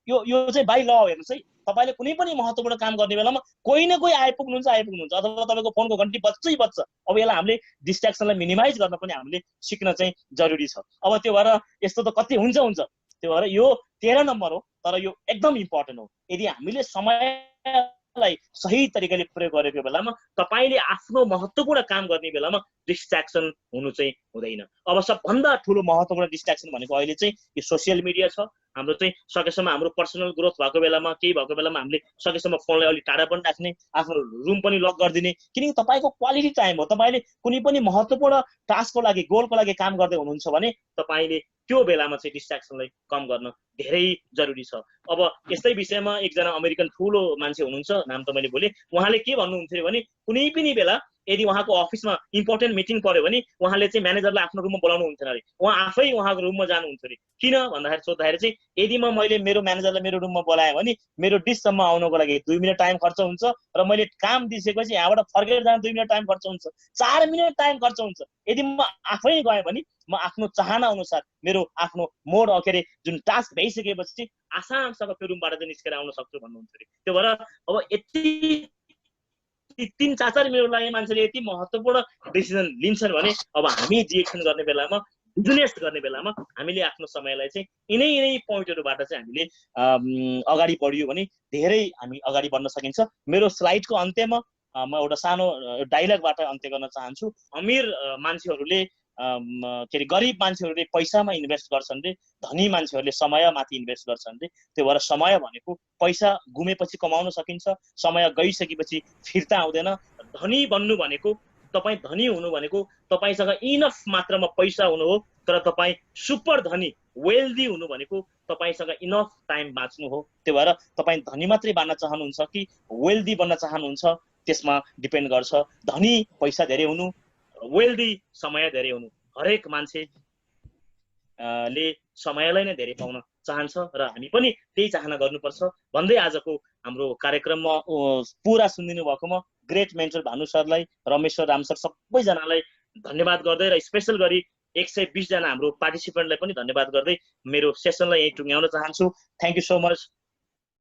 यो चाहिँ बाइ ल हेर्नुहोस् है। तपाईले कुनै पनि महत्त्वपूर्ण काम गर्ने बेलामा कोही न कोही आइपुग्नुहुन्छ अथवा तपाईको फोनको घन्टी बज्छ। अब यसलाई हामीले डिस्ट्र्याक्सनलाई मिनिमाइज गर्न पनि हामीले सिक्न चाहिँ जरुरी छ। अब त्यो भएर यस्तो त कति हुन्छ। त्यो भएर यो 13 नम्बर हो, तर यो एकदम इम्पोर्टेन्ट हो। यदि हामीले समयलाई सही तरिकाले प्रयोग गरेको बेलामा तपाईले आफ्नो महत्त्वपूर्ण काम गर्ने बेलामा डिस्ट्र्याक्सन हुनु चाहिँ हुँदैन। अब सबभन्दा ठुलो महत्त्वपूर्ण डिस्ट्र्याक्सन भनेको अहिले चाहिँ यो सोसियल मिडिया छ। हाम्रो चाहिँ सकेसम्म हाम्रो पर्सनल ग्रोथ भएको बेलामा केही भएको बेलामा हामीले सकेसम्म फोनलाई अलि टाढा पनि राख्ने, आफ्नो रुम पनि लक गरिदिने, किनकि तपाईको क्वालिटी टाइम हो। तपाईले कुनै पनि महत्त्वपूर्ण टास्कको लागि गोलको लागि काम गर्दै हुनुहुन्छ भने तपाईले त्यो बेलामा चाहिँ डिस्ट्र्याक्सनलाई कम गर्न धेरै जरुरी छ। अब यस्तै विषयमा एकजना अमेरिकन ठुलो मान्छे हुनुहुन्छ, नाम त मैले भुलेँ। उहाँले के भन्नुहुन्थ्यो भने कुनै पनि बेला यदि उहाँको अफिसमा इम्पोर्टेन्ट मिटिङ पर्यो भने उहाँले चाहिँ म्यानेजरलाई आफ्नो रुममा बोलाउनु हुन्थेन अरे, उहाँ आफै उहाँको रुममा जानुहुन्थ्यो अरे। किन भन्दाखेरि सोद्धाखेरि चाहिँ यदि मैले मेरो म्यानेजरलाई मेरो रुममा बोलाएँ भने मेरो डिससम्म आउनको लागि 2 मिनट टाइम खर्च हुन्छ र मैले काम दिइसकेपछि यहाँबाट फर्केर जान 2 मिनट टाइम खर्च हुन्छ, 4 मिनट टाइम खर्च हुन्छ। यदि म आफै गएँ भने म आफ्नो चाहना अनुसार मेरो आफ्नो मोड जुन टास्क भइसकेपछि आसानसँग त्यो रुमबाट चाहिँ निस्केर आउन सक्छु भन्नुहुन्थ्यो अरे। त्यो भएर अब यति 3-4 मिनट लागि मान्छेले यति महत्त्वपूर्ण डिसिजन लिन्छन् भने अब हामी डिरेक्सन गर्ने बेलामा, बिजनेस गर्ने बेलामा हामीले आफ्नो समयलाई चाहिँ यिनै पोइन्टहरुबाट चाहिँ हामीले अगाडि बढियो भने धेरै हामी अगाडि बढ्न सकिन्छ। मेरो स्लाइडको अन्त्यमा म एउटा सानो डायलगबाट अन्त्य गर्न चाहन्छु। अमीर मान्छेहरूले के अरे गरिब मान्छेहरूले पैसामा इन्भेस्ट गर्छन् रे, धनी मान्छेहरूले समयमाथि इन्भेस्ट गर्छन् रे। त्यो भएर समय भनेको पैसा गुमेपछि कमाउन सकिन्छ, समय गइसकेपछि फिर्ता आउँदैन। धनी बन्नु भनेको, तपाईँ धनी हुनु भनेको तपाईँसँग इनफ मात्रामा पैसा हुनु हो, तर तपाईँ सुपर धनी वेल्दी हुनु भनेको तपाईँसँग इनफ टाइम बाँच्नु हो। त्यो भएर तपाईँ धनी मात्रै बन्न चाहनुहुन्छ कि वेल्दी बन्न चाहनुहुन्छ, त्यसमा डिपेन्ड गर्छ। धनी पैसा धेरै हुनु, वेल्दी समय धेरै हुनु, हरेक मान्छे ले समयलाई नै धेरै पाउन चाहन्छ र हामी पनि त्यही चाहना गर्नुपर्छ भन्दै आजको हाम्रो कार्यक्रममा पुरा सुनिदिनु भएकोमा ग्रेट मेन्टर भानु सरलाई, रमेश सर, राम सर सबैजनालाई धन्यवाद गर्दै र स्पेशल गरी 120 जना हाम्रो पार्टिसिपेन्टलाई पनि धन्यवाद गर्दै मेरो सेसनलाई यही टुङ्ग्याउन चाहन्छु। Thank you so much.